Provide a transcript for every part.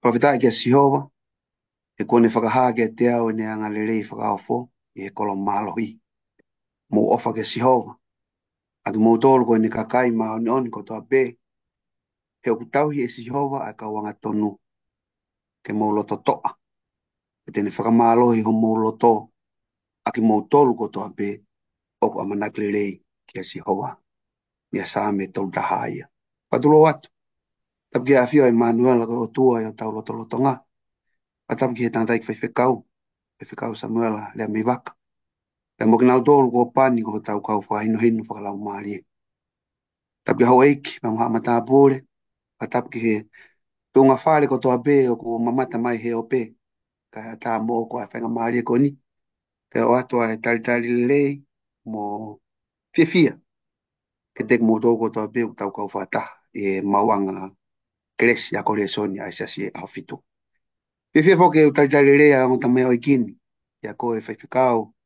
Whawhitai kia Sihova, e kone whakaha kia te au e ne anga le rei whakaofo, i he kolo malohi. Mō ofa kia Sihova, aki mō tōru koe ne kakai ma oni oni ko toa pē, he oku tauhi e Sihova a ka wanga tonu, ke mō loto toa, e tene whakamalohi ho mō loto, aki mō tōru ko toa pē, oku amanak le rei kia Sihova, mia sā me tau taha ia. Patulo watu, tapu kia awhio e Manuela ko o tua i o tau loto loto ngā, a tapu ki he tangatai ki whaiwhekau Samuela lea me waka. E mo kina utolu ko pani ko tau kau whaino hinu whakalau maari e. Tapi hau eiki, ma maha mata apure, a tapi he tunga whare ko toa be o ko mamata mai he o pe, ka hea tā mō ko a whenga maari e ko ni, ka o atua e tari tari lei, mo fia fia, ke tek mō tō ko toa be o tau kau whata, e mauanga kresi a kore soni a isasi a fitu. Fia fia fo ke tari tari lei a ngota mea o ikini, ya ko e whaiwhikau,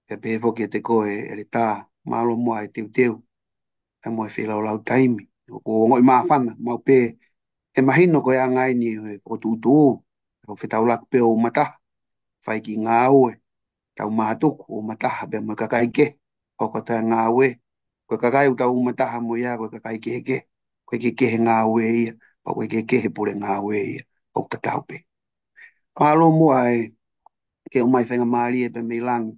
e pehe foki e te koe e le tā, malo mua e teu teu, e mo e whilau lau taimi, o ngoi maa whana, mau pē, e mahino koe a ngai ni o tu utu u, o whetau lak pē o mata, whai ki ngā ue, tau mātuku o mata, be mo e kakai ke, o ko ta ngā ue, koe kakai u tau mata mo ia, koe kakai ke, koe ke he ngā ue ia, pa koe ke he pure ngā ue ia, o ta tau pē. Malo mua e, ke o mai whenga maari e pe mei langi,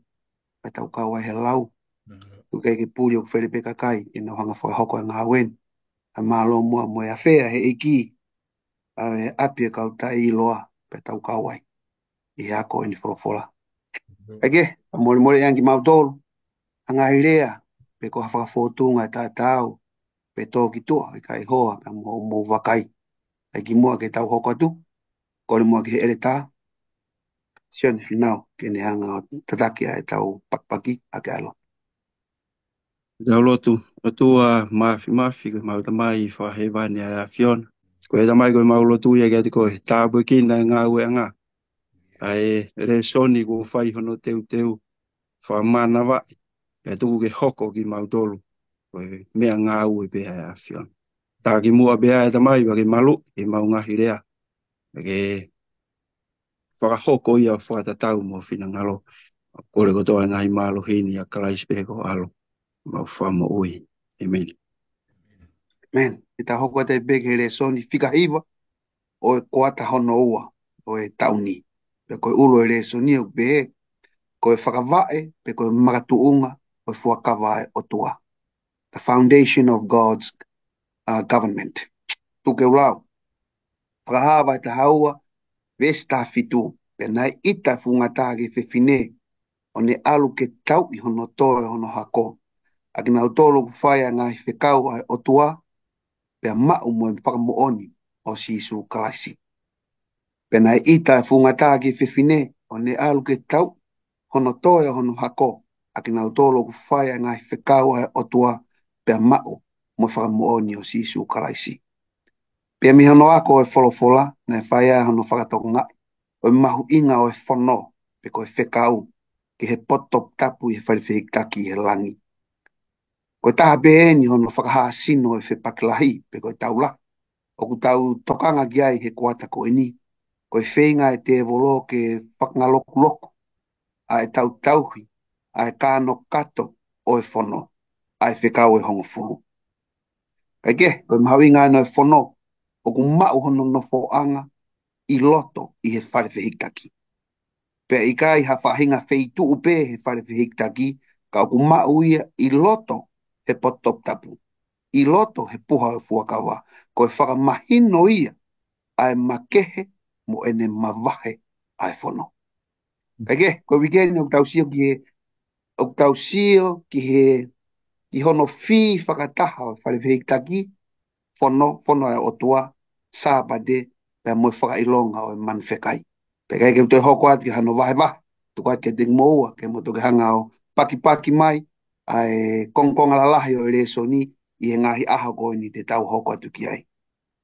pa tau kau ai he lau, uke ke puri o kwhere pe kakai, e no hanga whakahoko e ngā wen, a malo mua mo e a whea he eiki, a e api e kau tai i loa, pe tau kau ai, i he ako e ni wholofola. Eke, a mori mori anki mautolu, a ngā hirea, pe ko hawhakawhotunga e tā tāu, pe tō ki tua, e kai hoa, pe mō wakai, e ki mua ke tau hoko atu, kore mua ki he ere tā, sione whinau, ke ne hanga tatakia e tau pakpaki, a ke alo. Tau lotu, lotua mafi, ko mau tamai i whahewani a Fiona. Ko e tamai ko mau lotu ia kia te koe, tāpua kina ngā ue ngā. Ai re soni ko whai hono teu, whamana wa, e tuku ke hoko ki mau tolu. Ko e mea ngā ue beha a Fiona. Tā ki mua beha e tamai, wa ke malu, e mau ngahi rea. Ke whakahoko ia whakatatau mo whina ngalo. Kore kotoa ngai malo hini a kalaispeho alo. Mau whama ui. Amen. Men, e ta hoko te beke re soni fika hiva, o e koata hono ua, o e tauni. Pe koe ulo e re soni o be, koe whakavae, pe koe makatuunga, o e fuakavae o tua. The foundation of God's government. Tuke ulau, whakahawa e ta haua, vesta fitu, pe nai ita fungatagi fefine, o ne alu ke tau i hono toe hono hako. Aki na utolo kufaya ngai whekau ai o tua, pe mau mo whakamooni o sisu kalaisi. Pena ita fungatagi fefine o ne alu ke tau hono toe hono hako aki na utolo kufaya ngai whekau ai o tua pe mau mo whakamooni o sisu kalaisi. Pe mi hono ako e wholofola na e whaia hono whakatoko ngai o mahu inga o e whono pe ko e whekau ki he potop tapu i he whariwhikitaki he langi. Ko taha pe eni hono whakaha sino e whepakilahi pe ko e taula. O ku tau tokanga ki ai he kuata ko eni. Ko e whenga e te volo ke whakangaloku loko. A e tau tauhi. A e kāno kato o e whono. A e whekau e hongo furu. Kai ke, ko e mahawinga no e whono. O ku mau hono no whoanga i loto i he wharewhihikaki. Pe i kai ha whahinga wheitu upe he wharewhihikaki. Ka o ku mau ia i loto he potop tapu. I loto he puha e fuakawa, ko e whakamahino ia ai makehe mo ene mawahe ai whono. Eke, ko wikeni o tau sio ki he ki hono fi whakataha wharewhikitaki, whono ai o tua, sāpade, pe mo e whakailonga o e manwhekai. Peka ke te hoko ati ki hano wahe wahe, tuku ati ke te moua, ke mo toke hanga o paki mai, ai kongkonga lalahi o reso ni, i he ngahi aho koe ni te tau hoko atu ki ai.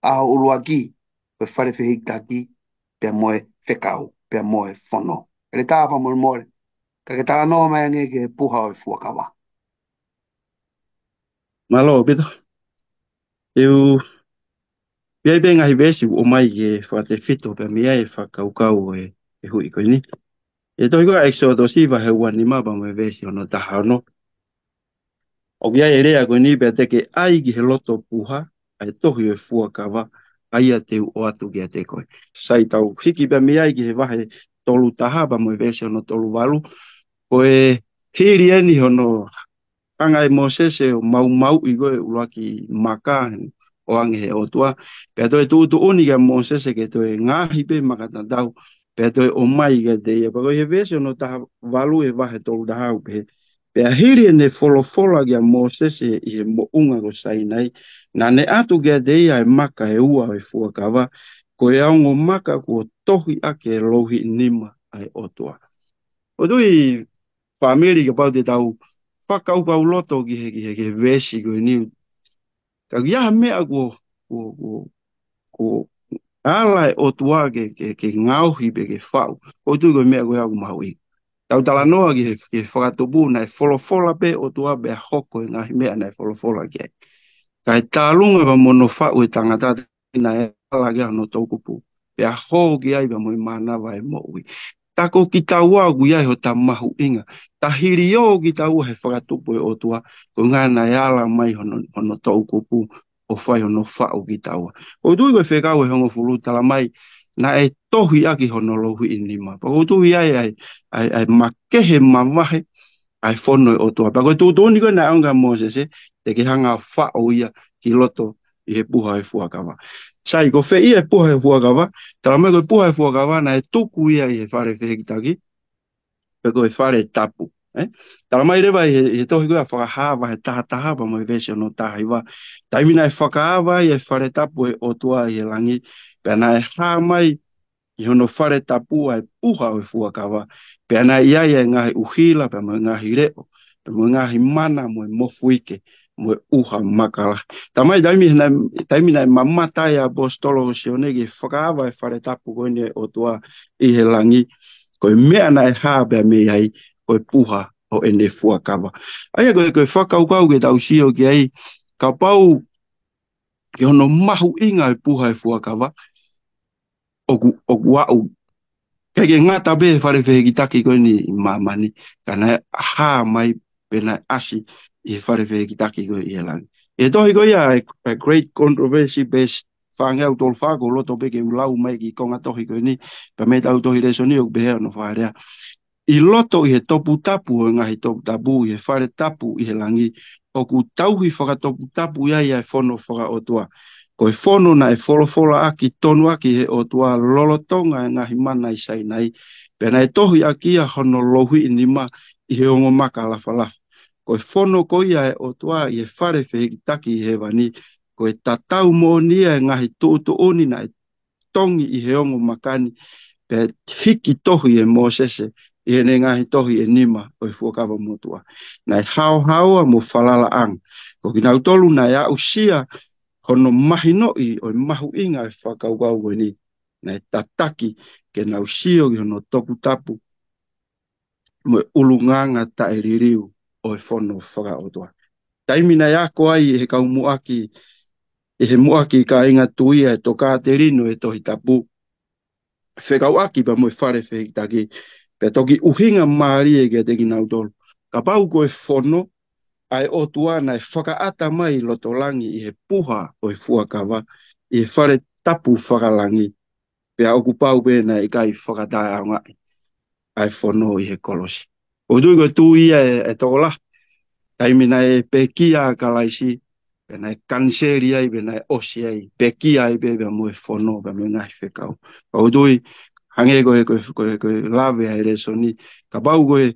Aho ulua ki, pe wharewhihikitaki, pe moe whekau, pe moe whono. Ele tāpa mo more, ka ke tā noa mai ange ke puha o e fuakawa. Malo, pito. Eu Pia be ngai vesi o mai e fa te fito pe mia e fa kau kau e hui ko ni. E toi ko Exodus i va he wani ma ba me vesi ono taha no. O kia e rea ko ni pe te ke ai ki he loto puha ai tohi e fua kawa ai a te o atu kia te koe. Sai tau hiki pe mia i ki he vahe tolu taha ba me vesi ono tolu walu. Ko e hiri eni hono anga e Mosese o mau mau i goe uruaki maka o ange he o tua. Pea toi tu uni ke Mosese ke toi ngahi pe makata tau. Pea toi o mai ke te ia. Pako he vese no taha walu e wahe tolu tahau pe. Pea hiri ne folo kia Mosese i he mo unga ko sainai. Na ne atu kia te ia e maka e ua e fuakawa. Ko e aungo maka ko tohi ake lohi nima ai o tua. O tui family ke pau te tau whakaupau loto ki he vesi ko ni. Ka ia mea ko ala e o tua ke ngauhi pe ke whau. Ko tui ko mea ko au maui. Tau tala noa ke whakatopu na e wholofola pe o tua pe a hoko e ngahi mea na e wholofola ki ai. Ka e tālunga pa mono whau e tangata na e ala ke ano taukupu. Pe a ho ki ai pa mo i manawa e moui. Tako ki tau au ia ho ta mahu inga. Ta hiri o ki tau he whakatupu e o tua. Ko ngana e ala mai hono tau kupu o whai hono whao ki tau. O tui koe whekau e hongo fulu tala mai na e tohi aki hono lohi inima. Pa o tui ai makehe mamahe ai whono e o tua. Pa koe tūtoni koe na aunga Moses te ke hanga whao ia ki loto i he puha e fuakawa. Sai ko fe ia e puha e fuakawa. Tala mai koe puha e fuakawa na e tuku ia i he whare whekitaki. Pe koe whare tapu. Tala mai rewa i he tohi koe a whakahawa he taha pa mo i vese no taha iwa. Taimina e whakahawa i he whare tapu e o tua i he langi. Pe na e haa mai i hono whare tapua e puha o e fuakawa. Pe ana ia e ngahi uhila, pe mo ngahi reo, pe mo ngahi mana mo e mofuike, mo e uha makala. Tamai taimina e mamatai a apostolo o sionegi, whakawa e whare tapu koine o tua i he langi, ko e mea na e haa pe me ai, ko e puha o ene fuakawa. Aia koe whakaukau ke tau sio ki ai, ka pau ki hono mahu inga e puha e fuakawa, oku au kei ke ngata be whare whehe taki koe ni mamani, kana haa mai pena asi i whare whehe taki koe i elangi. E tohi koe ia a great controversy based whangau tol whako loto peke ulau mai ki konga tohi koe ni, pa me tau tohi reso ni ok behea no wharea. I loto i he topu tapu o ngahi topu tapu, i he whare tapu i he langi, oku tauhi whakatopu tapu ia ia e whono whaka o tua. Ko e whono na e wholofola aki tonu aki he o tua lolotonga e ngahi mana i sai nei. Pena e tohi aki a hono lohi i nima i he ongo maka lafa lafa. Ko e whono ko ia e o tua i he whare whehiki taki i he wani. Ko e tatau mo nia e ngahi tūtu oni na e tongi i he ongo makani. Pe hiki tohi e Mosese i he ngahi tohi e nima o e fuakawa motua. Na e hao haoa mo falala ang. Ko ki nau tolu na e au sia hono mahino i o mahu inga e whakaukau koe ni. Na e tataki ke nau sio ki hono toku tapu mo e ulunganga ta e ririu o e whono whakaotua. Taimina e ako ai e he kau muaki e he muaki ka inga tuia e toka te rino e tohi tapu. Whekau aki pa mo e whare whekitaki. Pe toki uhinga maari e ke te ki nau tolu. Ka pau koe whono ai o tuana e whakaata mai lotolangi i he puha o e fuakawa i he whare tapu whakalangi pea oku pau pēna i kai whakatai au ngai ai whono i he kolosi. O tui koe tū ia e tokola taimina e pekia a kalaisi pēna e kanseri ai pēna e osi ai pekia ai pēpea mo e whono pēna me ngai whekau. O tui hange koe lawe ai resoni ka pau koe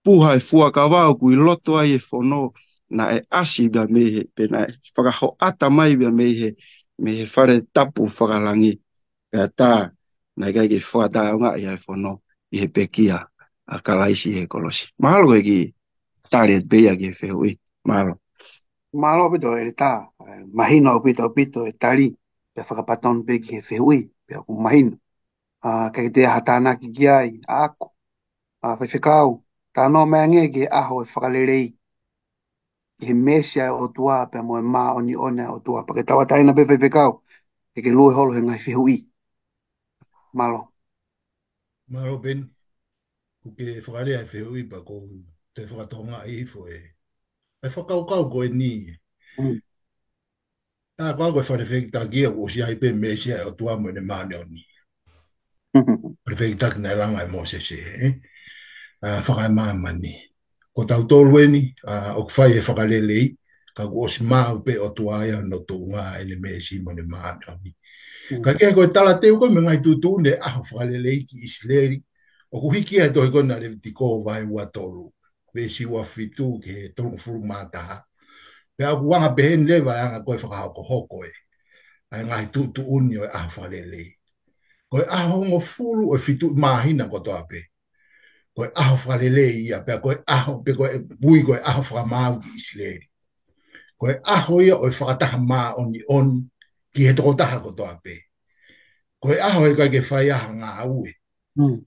puha e fuakawa o kui loto ai e whono na e asi bia mehe, pe na e whakaho ata mai bia mehe, mehe whare tapu whakalangi, pia tā, na i kai ke whakata o ngā i ai whono, i he pekia a kalaisi he kolosi. Mahalo koe ki tāre et beia ki e whehui, mahalo. Malo pito e ta, mahino pito e tari, pe whakapaton pe ki he whihui, pe aku mahino. Kei te hatana ki ki ai, ako, whaiwhikau, tā no mea nge ke aho e whakalerei. he mesia o tua pe mo ma oni ona o tua pa ke tawa taina pe fe kau e ke lue holo he ngai fi hui malo. Maro ben, ku ke whakare ai whiu i pa ko te whakatonga i fo e. Ai whakau kau ko e ni. Mm. Tā kau koe whare whekita kia o si ai pe mesia o tua mo ne mane o ni. Whare whekita ki nei langa e mo se se, whakai maa mani. Ko tau tōru e ni, o kwhai e whakarele i, ka ku o si maa upe o tua ia no tō ngā e ne mesi mo ne mane o ni. Ka kia koe tala teo koe me ngai tūtū ne aho whakarele i ki Isileri, o ku hiki e toi kona le tiko vai ua tōru. Vesi ua fitu ke tongu furu mātaha. Pea ku wanga pehen lewa anga koe whakahoko hoko e. Ai ngai tu uni o aho whalele. Koe aho ngo fulu o fitu mahina ko toa pe. Koe aho whalele ia, pea koe aho, pe koe bui koe aho whakamau ki Isileri. Koe aho ia o whakataha maa oni oni ki he toko taha ko toa pe. Koe aho e koe ke whai aha ngā ue.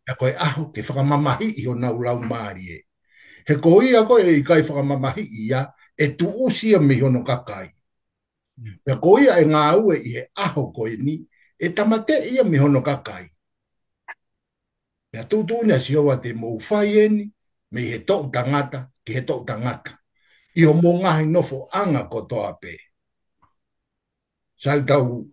Pea koe aho ke whakamamahi i o nau lau maari e. He ko ia koe e kai whakamamahi ia e tu usia me hono kakai. Pea ko ia e ngā ue i he aho koe ni, e tamate ia me hono kakai. Pea tūtū ina si hoa te mou whai eni, me he tau tangata, ki he tau tangata. I o mō ngahi nofo anga ko toa pe. Sai tau,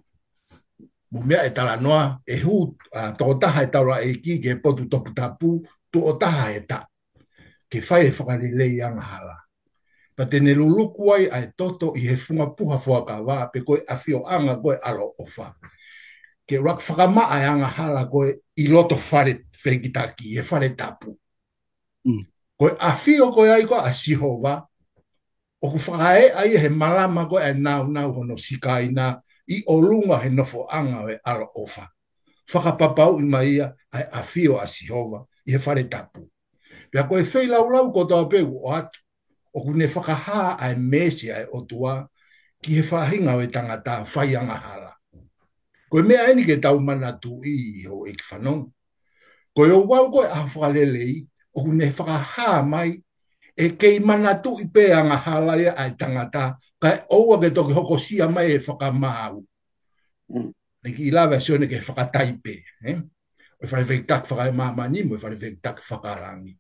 mo mea e tala noa, e hu, tō taha e taura e ki, ke potu topu tapu, tō o taha e ta. Ke whai e whakarelei anga hala. Pa tene luluku ai ai toto i he funga puha fuaka wā, pe koe awhio anga koe alo ofa. Ke rak whakamaa ai anga hala koe i loto whare whekitaki, e whare tapu. Koe awhio koe ai koe a sihova, o ku whakae ai he malama koe ai nau hono sikaina, i olunga he nofo anga e alo ofa. Whakapapau i maia ai awhio a sihova, i he whare tapu. Pea koe whei lau ko tau pegu o atu, o kune whakaha ai mesi ai o tua ki he whahinga o e tangata whaianga hala. Koe mea eni ke tau mana tu i ho e ki whanong. Koe o wau koe a whakalelei, o kune whakaha mai e kei mana tu i pe anga hala ia ai tangata, kai oua ke toki hoko sia mai e whakamau. Neki i lawa sione ke whakataipe. O whare whektak whakamamani, mo whare whektak whakarangi.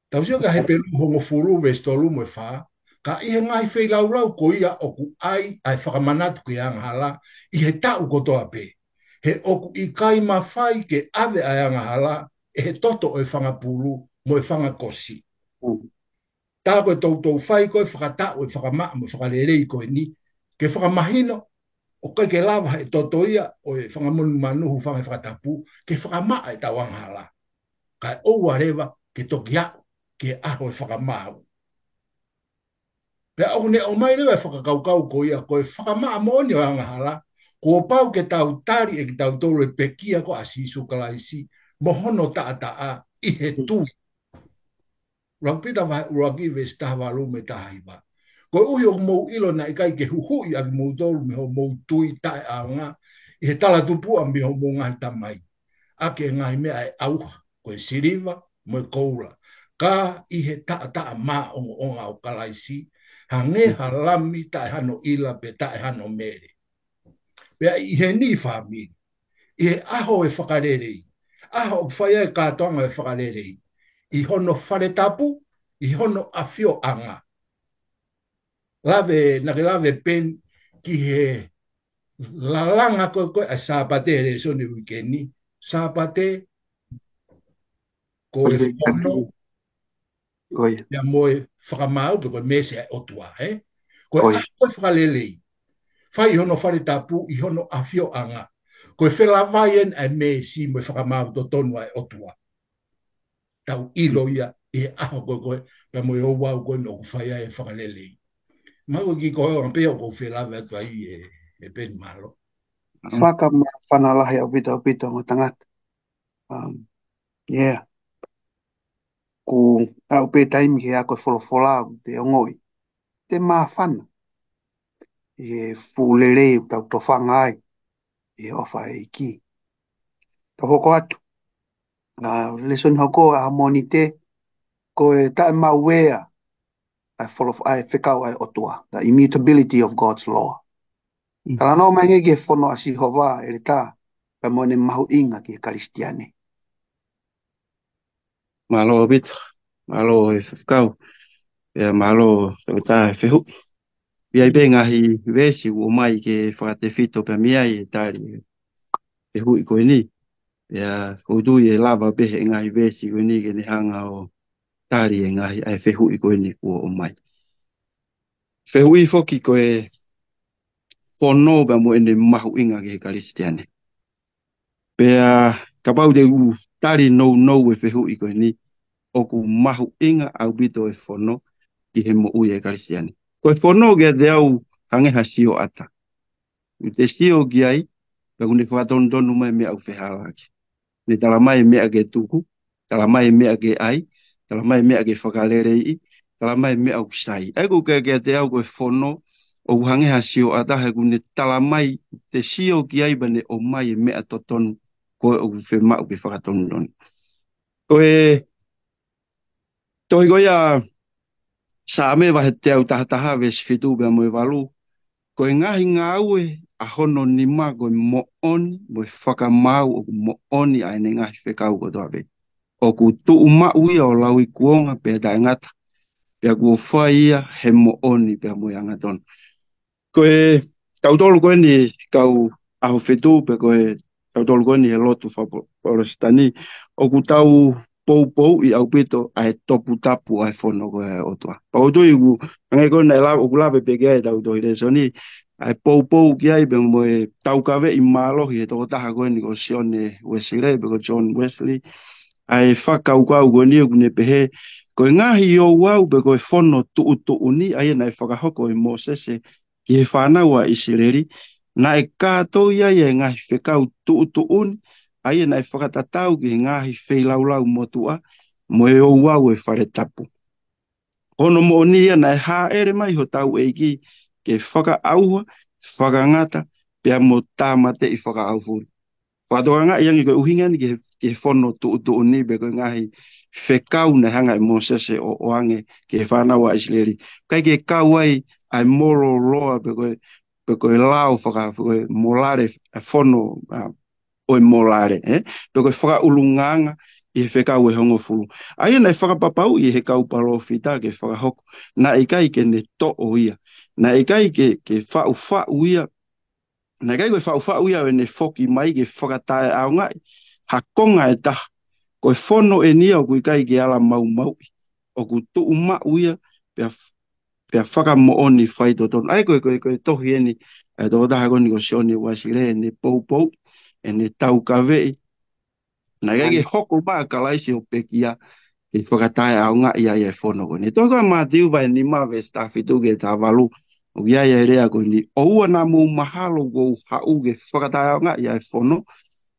Tau sio ka he pelu hongo furu ve stolu mo fa ka i he ngai fei lau ko ia o ku ai whakamanatu ke anga hala i he tau ko toa pe. He oku i kai mawhai ke ave ai anga hala e he toto o e whangapulu mo e whangakosi. Tā koe tau whai koe whakatau e whakamaa mo whakarerei koe ni ke whakamahino o kai ke lawa e toto ia o e whangamunu manuhu whakatapu ke whakamaa e tau anga hala. Kai oua rewa ke toki au ke aho e whakamau. Pea au ne o mai rewa e whakakaukau ko ia, ko e whakamaa mooni o anga hala, ko pau ke tau tari e ki tau tolu e pekia ko asisu kalaisi, mohono taa i he tui. Rakpita vai uraki ve stawa lume tahiwa. Ko uhi o mou ilo na ikai ke huhui agi mou tolu me ho mou tui tae aonga, i he tala tupu ambi ho mou ngai tamai. Ake ngai mea e auha, ko e siriva, mo e koura. Ka i he taa maa onga o kalaisi, ha nge halami tae hano ila pe tae hano mere. Pea i he ni whamiri, i he aho e whakarerei, aho o whaia e kātonga e whakarerei, i hono whare tapu, i hono awhio anga. Nake lave pen ki he lalanga koe a sāpate re soni wikeni, sāpate ko e whono, ia moe whakamau pe koe mese ai otua, Koe a koe whakalelei. Whai hono whare tapu i hono awhio anga. Koe whelawai ai mesi moe whakamau to tonu ai otua. Tau ilo ia e aho koe pe moe o wau koe no whai ai whakalelei. Mau ki koe o peo ko whelawai atu ai e pen malo. Whaka ma whanalahi au pita o tangata. Yeah. Ko au pe taimi ke a koe wholofola te ongoi. Te maa whana. E fūlere tau tofanga ai. E ofa e ki. Ka hoko atu. Lesson hoko a harmoni te. Ko e tae mawea. ai whekau ai otua. The immutability of God's law. Tala no mai ge fono asi hova e ta pa mo ne mahu inga ki Kristiane. Malo bit, malo e whakau, malo ta e whehu. Ia be ngahi vesi o mai ke whakate fito pe mia i tari e hui koe ni. Ia koudu e lava behe ngahi vesi koe ni ke ne hanga o tari e ngahi ai whehu i koe ni kua o mai. Whehu i foki koe pono ba mo ene mahu inga ke Kristiane. Pea kapau de u tari no e whehu i koe ni o ku mahu inga au bito e fono ki he mo ui e Kristiane. Koe fono ge de au hange hasio ata. U te sio ki ai, ka kune whakaton tonu mai mea au whehalaki. Ne tala mai mea ke tuku, tala mai mea ke ai, tala mai mea ke whakalerei, tala mai mea au sai. Ego ke te au koe fono, o hange hasio ata he kune tala mai te sio ki ai bane o mai mea totonu koe o whemau ke whakaton tonu. Koe, toi goia sa me wa he te au tahataha ves fitu bea moe walu, koe ngahi ngā ue a hono ni mā koe mo oni, mo whakamau o mo oni a ene ngahi whekau ko toa ve. O ku tuu mau ia o lau i kuonga pēr tae ngata, pēr kua whai ia he mo oni pēr mo i angatona. Koe tautolu koe ni kau aho whetu pēr koe tautolu koe ni he lotu whaporostani, o ku tau pou i au pito a he topu tapu a he whono koe o toa. Pautu i ku, angai koe nei lau, o ku lawe peke ai tau toi reso ni, ai pou ki ai be mo e tau kawe i mālohi he toko taha koe ni ko Sione Wesley, be ko John Wesley, ai whakau kau koe ni o kune pehe, koe ngahi i o wau be koe whono tuu ni, ai nai whakahoko i Mosese ki he whanau a Isileli, na e kātou ia e ngahi whekau tuu ni, ai nai whakatatau ki he ngahi wheilau motua, mo e o wau e whare tapu. Hono mo ni ia nai hā ere mai ho tau eiki, ke whaka auha, whakangata, pia mo tāmate i whaka auhuri. Whatoka ngā iangi koe uhinga ni ke whono tuu ni be koe ngahi whekau na hanga i Mosese o oange ke whanau a Isileli. Kai ke kau ai ai moro loa be koe lao whaka, koe molare whono o e molare. Be koe whaka ulunganga i he whekau e hongo fulu. Ai nei whakapapau i he kau palofita ke whakahoko. Na i kai ke ne to o ia. Na i kai ke whau ia. Na i kai koe whau ia e ne whoki mai ke whakatae au ngai. Ha konga e taha. Koe whono e nia o kui kai ke ala mau. O ku tuu mau ia pia whakamo oni whai totonu. Ai koe tohi eni. E toko taha koni ko Sione Wesley e ne pou. E ne tau kawei. Na i kai ke hoko maa kalaisi o pekia. Ke whakatae au ngai ia e whono koe. Ne toko maa tiu vai ni maa ve stawhitu ke tā walu. O kia ia rea koe ni. O ua nā mou mahalo kou hau ke whakatae au ngai ia e whono.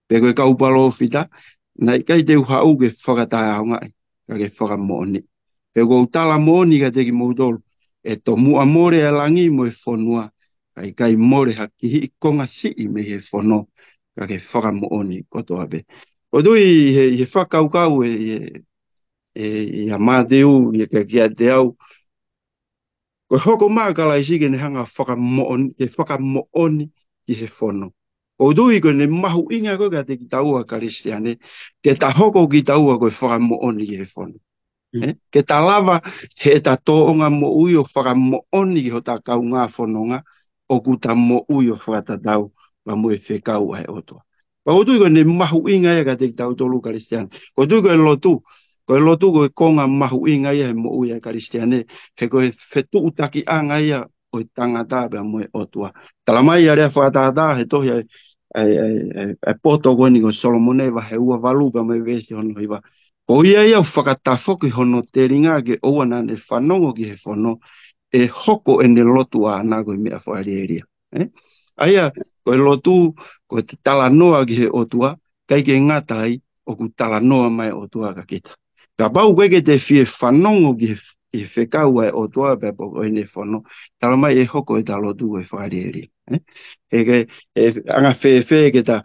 Pe koe kaupalo fita. Na i kai teu hau ke whakatae au ngai. Ka ke whakamooni. Pe kou tala mooni ka teki moutolu. E to mua more e langi mo e whonua. Kai kai more haki hi konga si i me he whono. Ka ke whakamooni kotoa be. O tui he whakaukau e a māteu i ka kia te au. Ko hoko maa kalaisi ke ne hanga whakamooni ki he whono. O tui ko ne mahu inga koe ka te ki taua Kristiane. Ke ta hoko ki taua koe whakamooni ki he whono. Ke ta lava he ta toonga mo ui o whakamooni ki ho ta kau ngā whanonga. O ku ta mo ui o whakatatau ma mo e whekau ai otoa. Pa o tui ko ne mahu inga ia ka te ki tau tolu Kristiane. Ko tui ko e lotu. Ko e lotu ko e konga mahu inga ia he mo ui a Kristiane. He ko e whetu utaki anga ia o i tangata pia mo e otua. Talamai a rea whakatata he tohi ai poto koe ni ko Solomone wa he ua walu pia mo e vesi hono hiwa. Ko ia ia whakatafoki hono te ringa ke oua nā ne whanongo ki he whono e hoko e ne lotu a nā koe mea whaari eria. Aia, ko e lotu, ko te tala noa ki he otua, kai ke ngatai o ku tala noa mai otua ka kita. Ka pau koe ke te fie whanongo ki he whekau ai otua pe poko e ne whono, tala mai e hoko e ta lotu koe whaari eria. He anga whee ke ta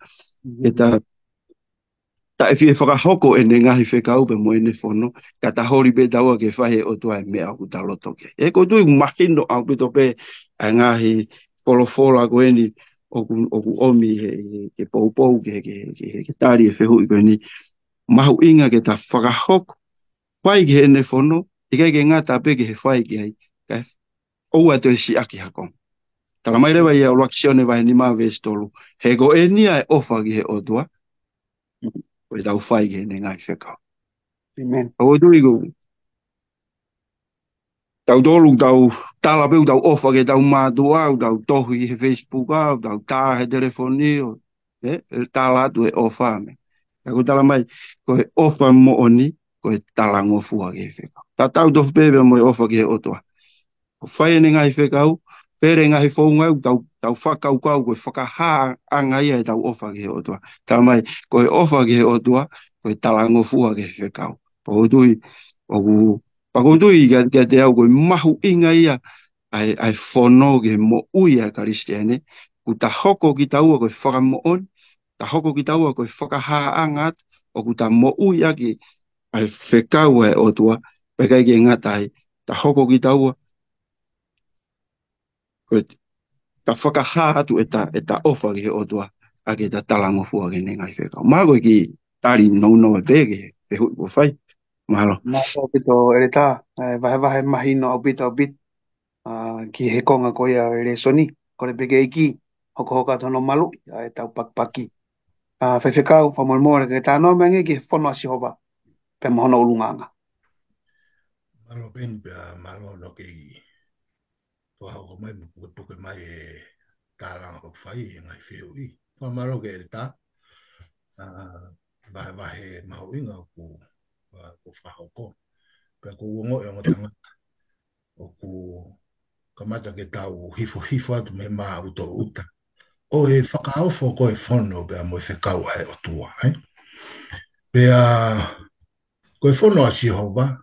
ta e fie whakahoko e ne ngahi whekau pe mo e ne whono, ka ta hori be taua ke whahe o tua e mea ku ta loto ke. E ko tui mahino au pito pe a ngahi wholofola ko eni oku omi ke poupou ke tari e whehu i ko eni mahu inga ke ta whakahoko whai ke ene whono, i kai ke ngata pe ke he whai ke ai, ka oua to e si aki hakong. Tala mai rewa ia uloa kisione vai ni maa vestolu, he ko e nia e ofa ki he otua, ko e tau whai ke ene ngai whekau. Amen. Au tui ko, tau tolu tau tala peu tau ofa ke tau mātua, tau tohi he Facebook au, tau tā he telefoni, tala atu e ofa me. Ko tala mai, ko e ofa mo oni, ko e tala ngofua ke whekau. Ta tau tofu pepe mo e ofa ki he otua. Ko whai ene ngai whekau, pere ngai whaungau, tau whakau kau, ko e whakahaa anga ia e tau ofa ki he otua. Tala mai, ko e ofa ki he otua, ko e tala ngofua ke whekau. Pakotui, pakotui ka te au, ko e mahu inga ia, ai whono ke mo ui a karistiane, ku ta hoko ki taua ko e whakamo on, ta hoko ki taua ko e whakahaa anga, o ku ta mo ui a ki ai whekau e otua, pekai ke ngatai, ta hoko ki taua, ko ta whakahaa atu e ta ofa ki he otua, a ke ta talango fua ke nengai whekau. Maa koe ki tari no e peke, pe hui po whai, mahalo. Mā pito ere tā, vahe mahino au pito ki he konga ko ia ere soni, ko le peke iki, hoka tono malu, e tau pakpaki. Whewhekau, whamolmore, ke tā no mengi ki whono a Sihova, pe mohono ulunganga. Malo ben malo no ke ko mai puke mai talang ko fai ngai feu I. Ko malo ke ta vai mau inga ko fa ko. Pe ko ngo e ngotanga o ku kamata ke tau hifo atu me ma auto uta. O e whakaofo ko e whono pe mo e whekau ai o tua. Pe ko e whono a Sihova,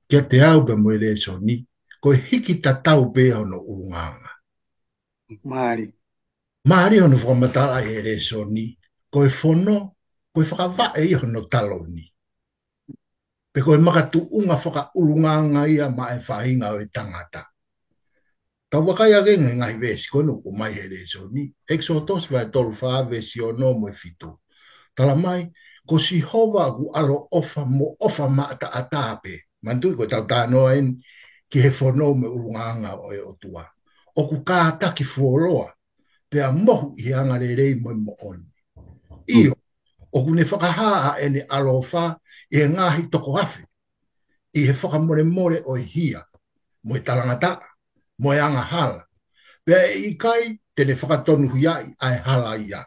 kia te au pe mo e le soni, ko e hiki tatau pe ono urunganga. Māri. Māri ono whakamatala e le soni, ko e whono, ko e whakawha e ono taloni. Pe ko e makatu unga whaka urunganga ia ma e whainga o e tangata. Tau wakai age ngai vesi kono ko mai he le soni, Exodus vai tolu wha vesi ono mo e fitu. Tala mai, ko Sihova ku alo ofa mo ofa maata atape. Mantui ko tau tānoa en ki he whono me urunganga o e otua. O ku kāta ki fuoloa, pea mohu I anga le rei mo oni. Io, o ku ne whakahaa e ne alofa I ngahi toko hafi. I he whakamore o I hia, mo I talangata, mo I anga hala. Pea I kai te ne whakatonu hiai ai hala ia.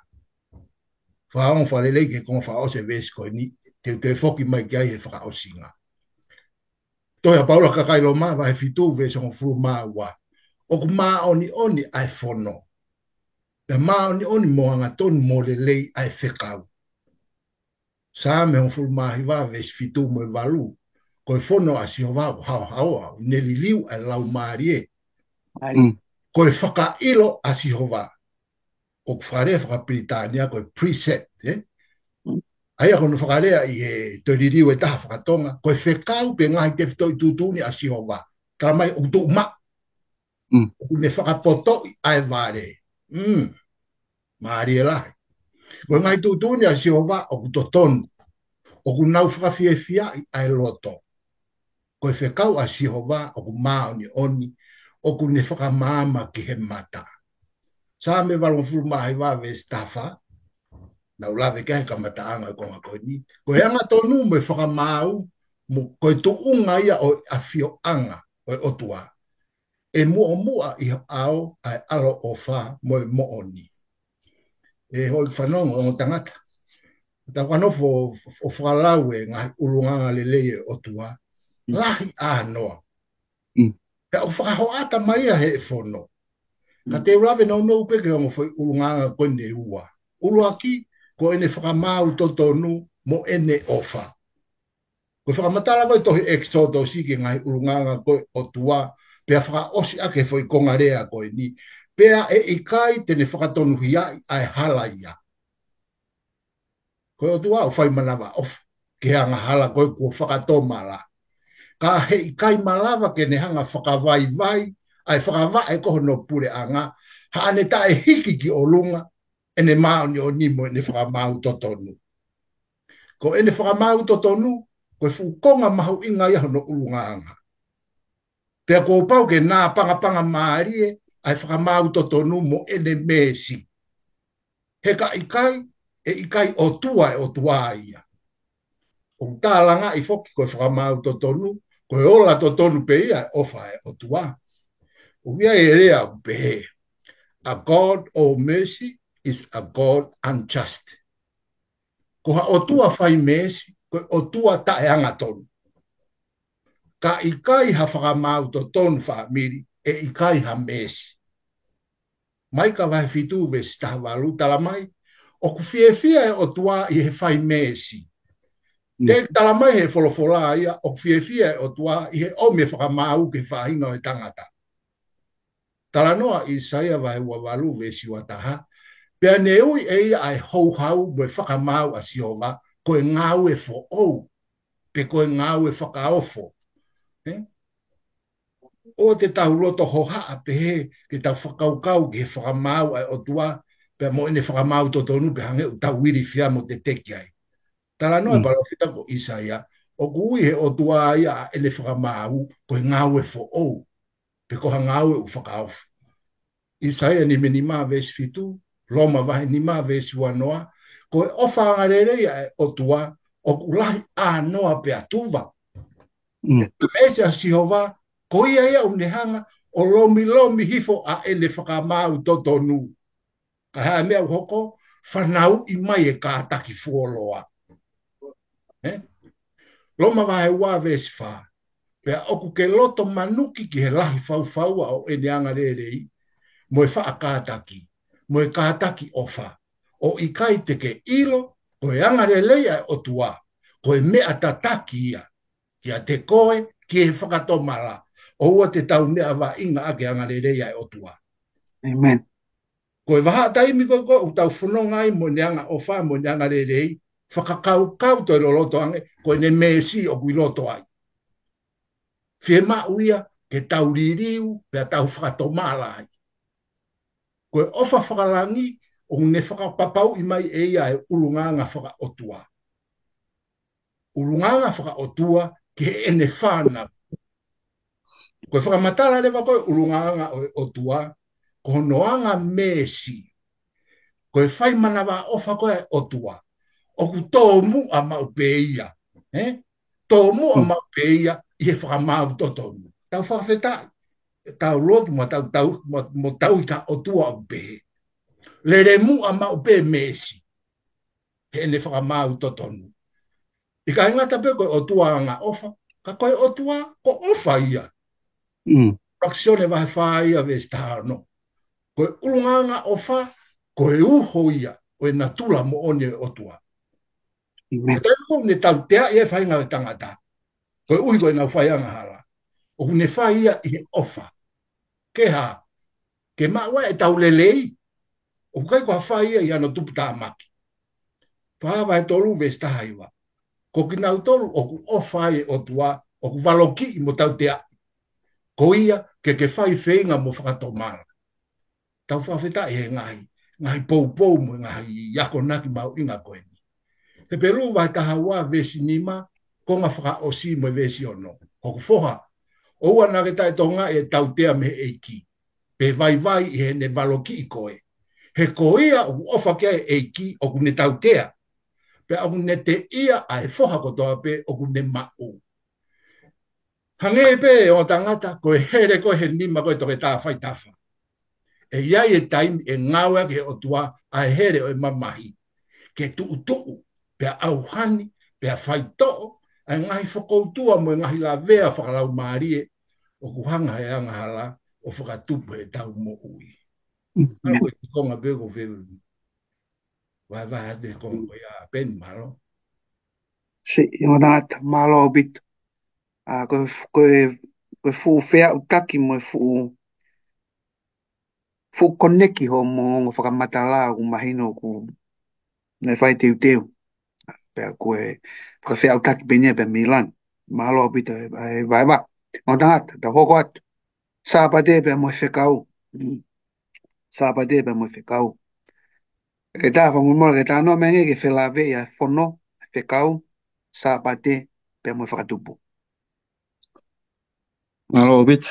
Whaong whalelei ke kong whaose vesko ni, te whoki mai kia I he whakaosinga. Toi a paula kakailo maa vai fitu ve so fu maa wa o ku maa oni ai fono pe maa oni mo anga ton mo le lei ai fekau sa me on fu maa hiva ve fitu mo valu ko fono a si ova ha ne li liu ai lau marie ko faka ilo a si ova o fare faka Britania ko preset ai a kono whakalea I he toiririu e taha whakatonga, ko e whekau pe ngahi te whitoi tūtuni a Sihova. Tara mai o tu ma. O ne whakapoto ai vare. Maari e lahi. Ko ngahi tūtuni a Sihova o ku totonu. O ku nau whakawhiewhia ai loto. Ko e whekau a Sihova o ku maoni oni. O ku ne whakamama ki he mata. Sa me walong furu mahi wawe stafa. Na ulawe kai ka mataanga ko ngako ni ko anga tonu me whakamau mo ko tu unga ia o afio anga o otua e mo I ao ai alo ofa mo oni e hoi whanong o tangata ta wano fo whalawe ngai ulunganga leleye otua lahi anoa ka o whakahoata mai a he whono ka te ulawe no peke o foi ulunganga koine ua uluaki ko ene whakamau totonu mo ene ofa. Ko whakamatala koe tohi Exodus ki ngai urunganga koe o tua, pea whakaosi ake foi kongarea koe ni, pea e ikai tene whakatonu hiai ai hala ia. Koe o tua o whai manawa of. Ke hanga hala koe kua whakatō mala. Ka he i kai malawa ke ne hanga whakawai vai, ai whakawai koho no pure anga, ha ane ta e hiki ki o lunga, ene mao ni o nimo ene whakamau totonu. Ko ene whakamau totonu, koe fukonga mahu inga iho no ulunga anga. Pea ko pau ke nā panga maarie, ai whakamau totonu mo ene mesi. He ka ikai, e ikai o tua e o tua ia. O tālanga i foki koe whakamau totonu, koe ola totonu pe ia e ofa e o tua. O ia e rea o pehe. A God of mercy is a God unjust. Ko ha o tua whai mesi, koe o tua tae anga tonu. Ka ikai ha whakamau totonu whaamiri, e ikai ha mesi. Mai ka vai fitu vesi taha walu tala mai, o ku fie e o tua i he whai mesi. Te tala mai he wholofola ia, o ku fie e o tua i he ome whakamau ke whahinga o e tangata. Tala noa i saia vai ua walu vesi wa taha, pea ne ui e ia ai hou hau mo e whakamau a siova, koe ngau e fo ou, pe koe ngau e whakaofo. O te tau roto hoha a pehe, ke tau whakaukau ke he whakamau ai o tua, pe mo ene whakamau to tonu pe hange u tau wiri fia mo te teki ai. Tala noa palo fita ko Isaia, o kui he o tua ia a ene whakamau, koe ngau e fo ou, pe koha ngau e u whakaofu. Isaia ni menima vesi fitu, Loma vahe ni ma vesi wanoa, koe ofa angarerea e o tua, o kulahi a noa pe atuva. Mese a Sihova, ko ia ia unehanga o lomi hifo a ele whakamau totonu. Ka hea mea uhoko, whanau i mai e ka taki fuoloa. Loma vahe ua vesi wha. Pea oku ke loto manuki ki he lahi faufaua o ene angarerei, mo e wha kātaki, mo e kātaki ofa. O i kai te ke ilo, ko e angarelea o tua, ko e mea tataki ia, kia te koe, ki e whakatomala. O ua te tau nea wa inga ake angarerea e o tua. Amen. Ko e waha taimi ko ko, u tau whanongai mo neanga ofa mo neanga rerei, whakakau kau to e loto ange, ko e ne mesi o kui loto ai. Whie ma uia, ke tau ririu, pea tau whakatomala ai. Ko e ofa whakalangi, o ne whakapapau i mai e ia e ulunganga whakaotua. Ulunganga whakaotua, ke ene whana. Ko e whakamatala rewa koe ulunganga o tua, ko noanga mesi. Ko e whai manawa ofa koe o tua. O ku tō mu a maupeia. Tō mu a maupeia i he whakamau totonu. Tau whakawhetai. Tau lotu mo tau i ka o tua o pehe. Lere mu a maupe mesi. He ne whakamau totonu. I ka ingata pe koe o tua anga ofa. Ka koe o tua ko ofa ia. Praksione vahe whaia vesi taha no. Koe ulunganga ofa, koe uho ia, koe natula mo one o tua. E tai ko ne tau tea i e whainga e tangata. Koe ui koe nau whaianga hala. O ne whaia i he ofa. Ke ha, ke maua e tau lelei. O kai koe whaia i ano tuputa maki. Whaava e tolu vesi taha iwa. Ko ki nau tolu o ku ofa e o tua, o ku valoki i mo tau tea. Ko ia ke whai whainga mo whakatomara. Tau whawheta e ngahi pou mo ngahi yako naki mau inga koe ni. He peru vai taha ua vesi nima, ko ngā whaka osi mo vesi ono. Hoku whoha, o ua nake tai tonga e tau tea me eiki. Pe vai i he ne valoki i koe. He ko ia o ofa kia e eiki o ku ne tau tea. Pe o ku ne te ia a he whoha kotoa pe o ku ne mau. Hange pe o tangata, ko e here ko he nima koe toke tā whai tafa. E iai e taimi e ngaua ke o tua a here o e mamahi. Ke tuu, pea auhani, pea whaitoo, a ngahi whakoutua mo e ngahi la vea whakalau maarie, o kuhanga e anga hala, o whakatupu e tau mo ui. Ako e konga bego velu. Vai hate konga ko ia pen malo. Si, o nāt, malo bit. Koe fu fea utaki mo e fu koneki ho mo whakamatala ku mahino ku ne whai teu teu. pe koe whakawhia au taki penia pe Milan. Mahalo pita e vai wa. O tangata, ta hoko atu. Sāpate pe mo whekau. Sāpate pe mo whekau. E tā whamumora, ke tā no menge ke whelawe ia whono, whekau, sāpate pe mo whakatupu. Malo bit,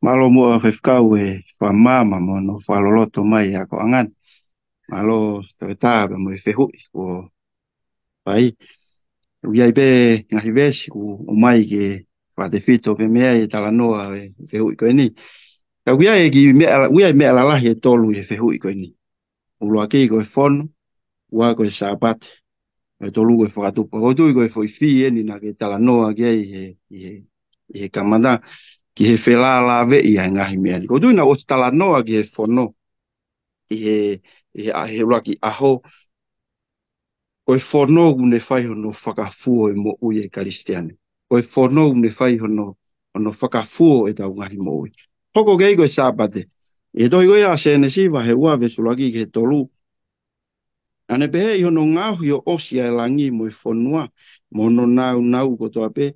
malo mua whewhkau e whamama mo no whaloloto mai a ko angan. Malo te tāpe mo whehui ko pai. Uiai pe ngahi vesi ko o mai ke whatewhito pe mea e tala noa e whehui ko ni. Ka uiai mea lalahi e tolu e whehui ko ni. Ulua ki ko e whono, ua ko e sāpate. E tolu ko e whakatupu. Ko tui ko e whoi ni na ke tala noa ke i he kamanda. Ki he whela la ve i a ngahi mea ni. Ko tuina o tala noa ki he whono. I he raki aho. Ko e whono une whai hono whakafuo e mo ui e karistiane. Ko e whono une whai hono whakafuo e tau ngahi mo ui. Hoko kei ko e sāpate. E tohi koe a sene siwa he ua vesulaki ki he tolu. Ane pehe i hono ngāhui o osia e langi mo e whonua. Mono nau ko toa pe.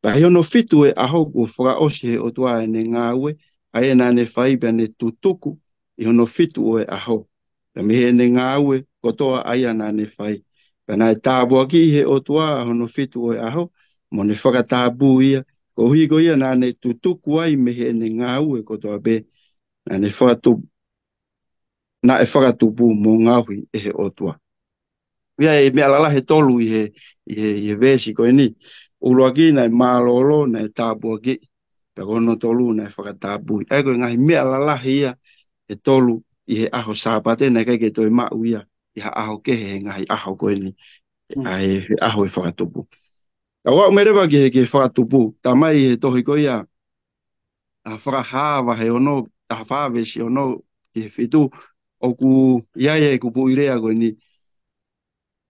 Pahi ono fitu e aho ku whaka osi he o tua e ne ngāue, ai e nā ne whaipa ne tutuku, i ono fitu e aho. Ka mihe ne ngāue, ko toa ai nā ne whai. Ka nā e tāpua ki he o tua ono fitu e aho, mo ne whaka tāpū ia, ko hui ko ia nā ne tutuku ai mihe ne ngāue ko toa be, nā e whakatupu mo ngāhui e he o tua. Ia e mea lala he tolu i he vesi ko e ni. Ulua ki nai mālolo, nai tāpua ki. Pea kono tolu nai whakatāpui. Ego ngahi mea lalahi ia e tolu i he aho sāpate nai kei ke toi mau ia. I ha aho kehe he ngahi aho koe ni. He aho e whakatupu. Ka wau merewa ki he ke whakatupu. Tā mai he tohi ko ia. A whakahāwa he ono, a whāwesi ono ki he whitu. Oku iaia e kupu irea koe ni.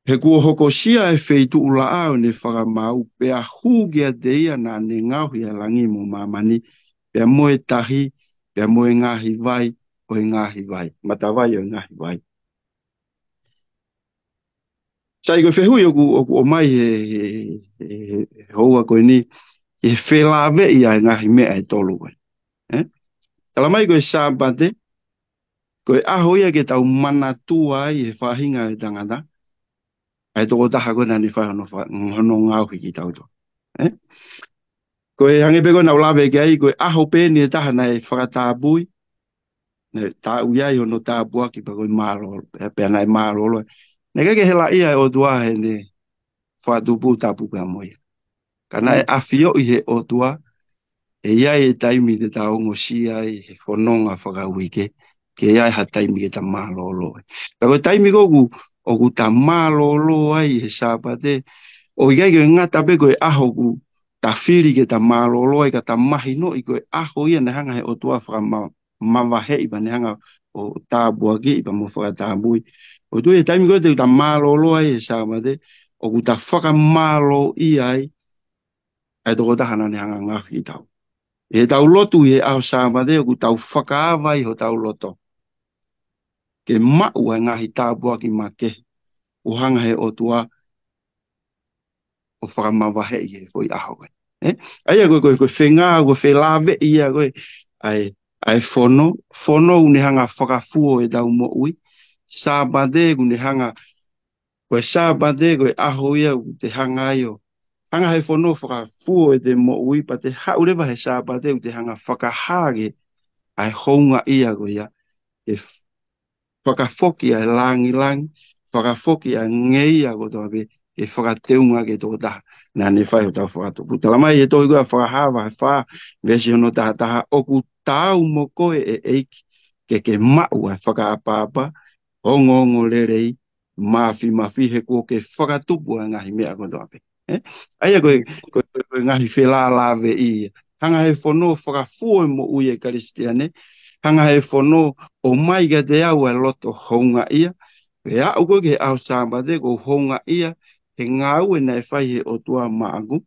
He kua hoko sia e wheitu ula au ne whakamau, pea hūgia te ia nā ne ngauhi a langi mo mamani, pea moe tahi, pea moe ngahi vai, o e ngahi vai, matawai o e ngahi vai. Sai koe whehui oku o mai he houa koe ni, he whelawe ia e ngahi mea e tolu koe. Tala mai koe sāpate, koe aho ia ke tau manatua ai he whahinga e tangata, ai toko taha koe nani whai hono ngauhi ki tau to. Koe hange pe koe nau lawe ke ai, koe aho pēni e taha nai whakatāpui, tā uiai hono tāpua ki pa koe mālolo, pēr nai mālolo. Nē keke hela ia e o tua he ne whatupu tāpu pēr moia. Ka nai awhio i he o tua, e iai e taimi te tā ongo sia i he whanonga whakauike, ke iai ha taimi ke ta mālolo. Ka koe taimi koku, oku ta mālolo ai he sāpate, o iai koe ngata pe koe aho ku ta whiri ke ta mālolo ai ka ta mahi no i koe aho ia ne hanga he o tua whakamawahe i pa ne hanga o tāpua ki i pa mo whakatāpui. O tui e taimi koe te ta mālolo ai he sāpate, oku ta whakamālo i ai, ai toko tahana ne hanga ngahi tau. E tau lotu i he aho sāpate, oku tau whakaawai ho tau loto. Ke mau ai ngahi tāpua ki ma ke o hanga he o tua o whakamawahe i he fwoi aho koe. Aia koe whenga, koe whelawe ia koe ai whono une hanga whakafuo e tau mo ui, sāpate une hanga, koe sāpate koe aho ia te hanga ai o. Hanga he whono whakafuo e te mo ui, pa te haurewa he sāpate u te hanga whakahage ai honga ia koe ia. E whakafoki ai langi, whakafoki ai ngei a kotoa pe, e whakateunga ke toko taha, nā ne whai o tau whakatupu. Tala mai e tohi koe a whakahawa, he wha, vesi hono taha, oku tāu mo koe e eiki, ke mau ai whakaapapa, ongo lerei, mafi, he kua ke whakatupu ai ngahi mea kotoa pe. Aia koe ngahi whela lawe ia. Hanga he whono whakafuo mo ui e karistiane, hanga he whono o mai ka te au e loto honga ia, e au koe ke au sāpate ko honga ia, he ngāu e nei whai he o tua maagu,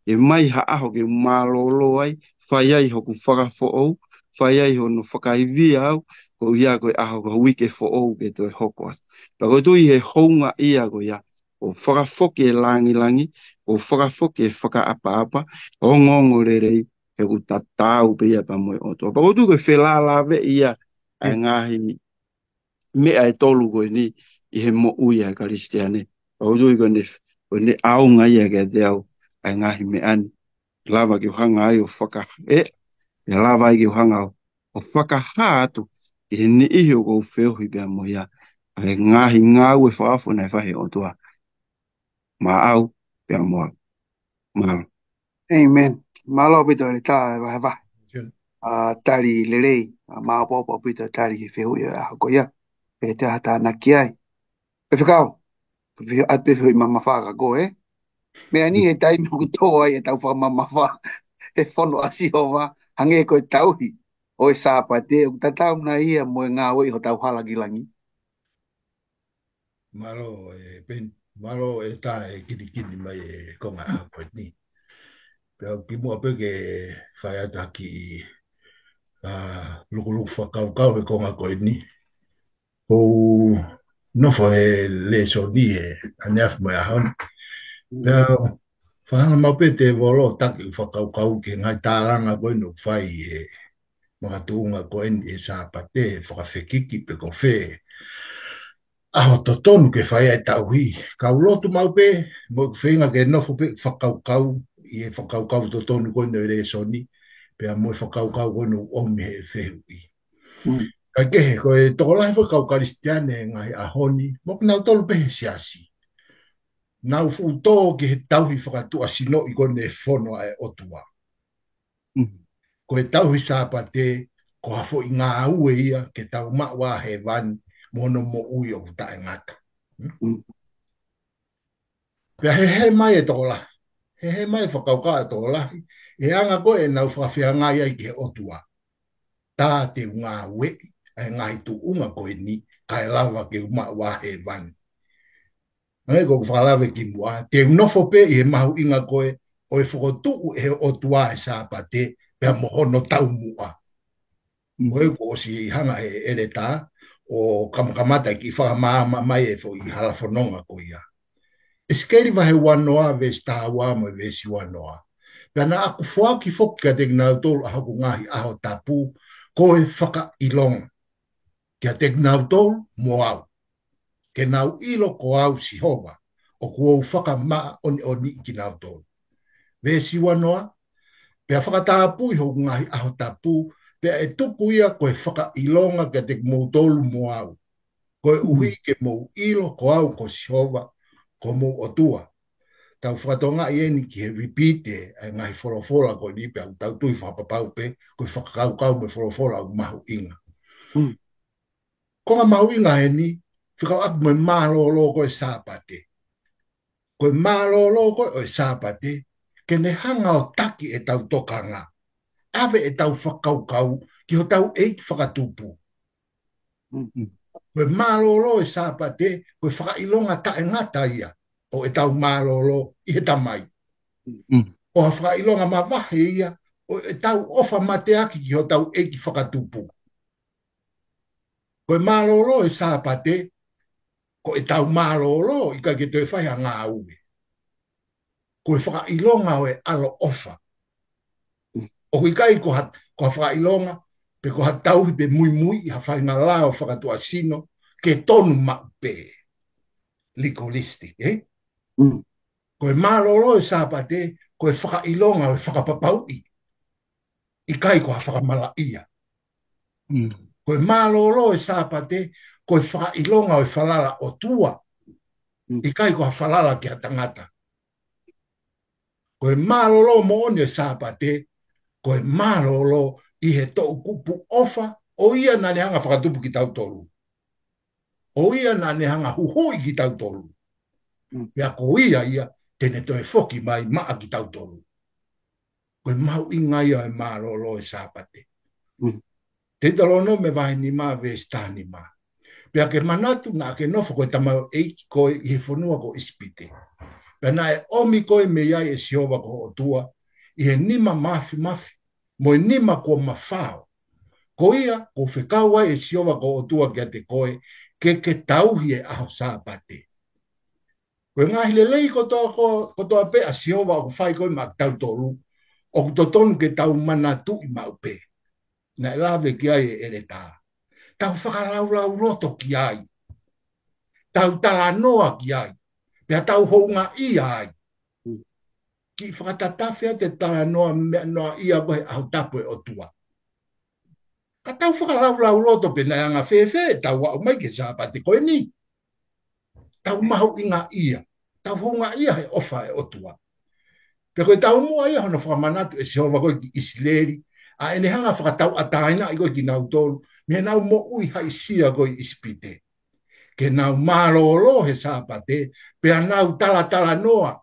e mai ha aho ke mālolo ai, whai ai hoku whakafo whai ai hono whakaiwi au, ko ia koe aho ko wike fo au ke toi hoko. Pa koe tui he honga ia ko ia, o whakafoke e langi, o whakafoke e whakaapa-apa, o ngongo rerei, he u tatau pe ia pa moe o toa. Pa o tu ke whelā lawe ia, ai ngahi mea e tolu koe ni, i he mo ui a karistiane. Pa o tu ko ne aunga ia ke te au, ai ngahi me ani. Lava ki hanga ai o e lava ai ki hanga o whakaha atu, i he ni ihi o kou whewhi pia mo ia, ai ngahi ngau e whaafo nei whahe o toa. Ma au, pia moa, ma. Amen. Malo pito le ta va va. Tari lelei, ma popo pito tari ki whehu ia hako ia. E te hata na ki ai. E whikau, at pe hui mama whaka go Mea ni e taimi ku tō ai e tau whamama wha. E whono asi o wa, hange koe tauhi. O e sāpa te, o tatau na ia mo e ngā wei ho tau halagilangi. Malo e pen, malo e tā e kini mai e konga a koe ni. Pea ki mua pe ke whai ata ki luku whakaukau e konga koe ni. Ou nofo e le so ni e aneaf mai a hon. Pea whahanga mau pe te volo taki whakaukau ke ngai tāranga koe no whai e mga tuunga koe ni e sāpate e whakawhekiki pe ko whe. Aho to tonu ke whai ai tauhi. Kau lotu mau pe, mo whenga ke nofo pe whakaukau i e whakaukau to tonu koe no re so ni. Pea mo e whakaukau koe no omi he whehui. Kai kehe, koe toko lahi whakau karistiane ngai ahoni, mo nau tolu pehe siasi. Nau fu tō ki he tauhi whakatua sino i kone whono ai otua. Koe tauhi sāpate, ko hafo i ngā ue ia, ke tau maua he vani, mono mo ui o kuta e ngata. Pea he mai e toko lahi. He mai whakauka e toko lahi. E anga koe nau whakawhia ngai ai ki he otua. Tā te ngā ue, e ngai tu unga koe ni, kai lawa ke maua he vani. Ngai ko whalawe ki mua, te unofo pe i he mahu inga koe, o e whakotuku e otua e sāpate, pea mohono tau mua. Koe ko si hanga e ere tā, o kamakamata ki whakamaama mai e fo i halafononga ko ia. Eskeri wahe wanoa ves tā wama vesi wanoa. Pea na aku whaki whoki ka te gnau tolu ahaku ngahi aho tapu, koe whaka ilonga. Kia te gnau tolu mo au. Ke nau ilo ko au si hova, o kua whaka maa oni ki nau tolu. Vesi wanoa, pea whakatapu i hoku ngahi aho tapu, pea e tuku ia koe whaka ilonga ke te mou tolu mo au. Koe uhi ke mou ilo ko au ko si hova, ko mou otua. Tau whakatonga i eni ki he repeat e ngahi wholofola koe ni pea tau tui whapapau pe, koe whakakau me wholofola au mahu inga. Konga mahu inga eni, whikau aku me mālolo koe sāpate. Koe mālolo koe o sāpate, ke ne hanga o taki e tau tokanga. Awe e tau whakaukau ki ho tau eiki whakatupu. Koe mālolo e sāpate, koe whakailonga ta e ngata ia, o e tau mālolo i he tamai. O ha whakailonga mawahe ia, o e tau ofa mateaki ki ho tau eiki whakatupu. Koe mālolo e sāpate, ko e tau mālolo i ka ke te whai a ngā uwe. Ko e whakailonga o e alo ofa. O i kai ko ha whakailonga, pe ko ha tauhi pe mui i ha whai ngā lao whakatua sino, ke tonu maupe. Legalistic, Ko e mālolo e sāpate, ko e whakailonga o e whakapapaui. I kai ko ha whakamala ia. Ko e mālolo e sāpate, ko e whakailonga o e whalala o tua. I kai ko ha whalala ki ha tangata. Ko e mālolo mo one e sāpate, ko e mālolo i he tō kupu ofa, o ia na ne hanga whakatupu ki tau tolu. O ia na ne hanga huhoi ki tau tolu. Ia ko ia, tene to e whoki mai maa ki tau tolu. Ko e mau ingai o e mālolo e sāpate. Te talono me vai ni mā vestani mā. Pea ke manatu na ke nofo koe tamau eiki koe i he whanua ko ispite. Pea na e omi koe me iai e siova ko o tua, i he nima mafi, mo e nima ko mawhao. Ko ia, ko whekau ai e siova ko o tua kia te koe, ke tauhi e aho sāpate. Koe ngahi le lei ko toa pe a siova o whai koe ma tau tolu. O to tonu ke tau mana tu i mau pe. Na lawe ki ai e le tā. Tau whakarau lau roto ki ai. Tau tala noa ki ai. Pea tau hounga i ai. Ki whakatatawhia te tala noa mea noa ia koe au tapu e o tua. Ka tau whakarau lau roto pe na anga whewhe tau wau mai ke sāpa te koe ni. Tau mahu inga ia. Tau hounga ia he ofa e o tua. Pe koe tau mua ia hono whakamanatu e sehova koe ki Isileri. A ene hanga whakatau ataina i koe ki nau tolu. Me nau mo ui haisia koe ispite. Ke nau marolo he sāpate. Pe nau tala noa.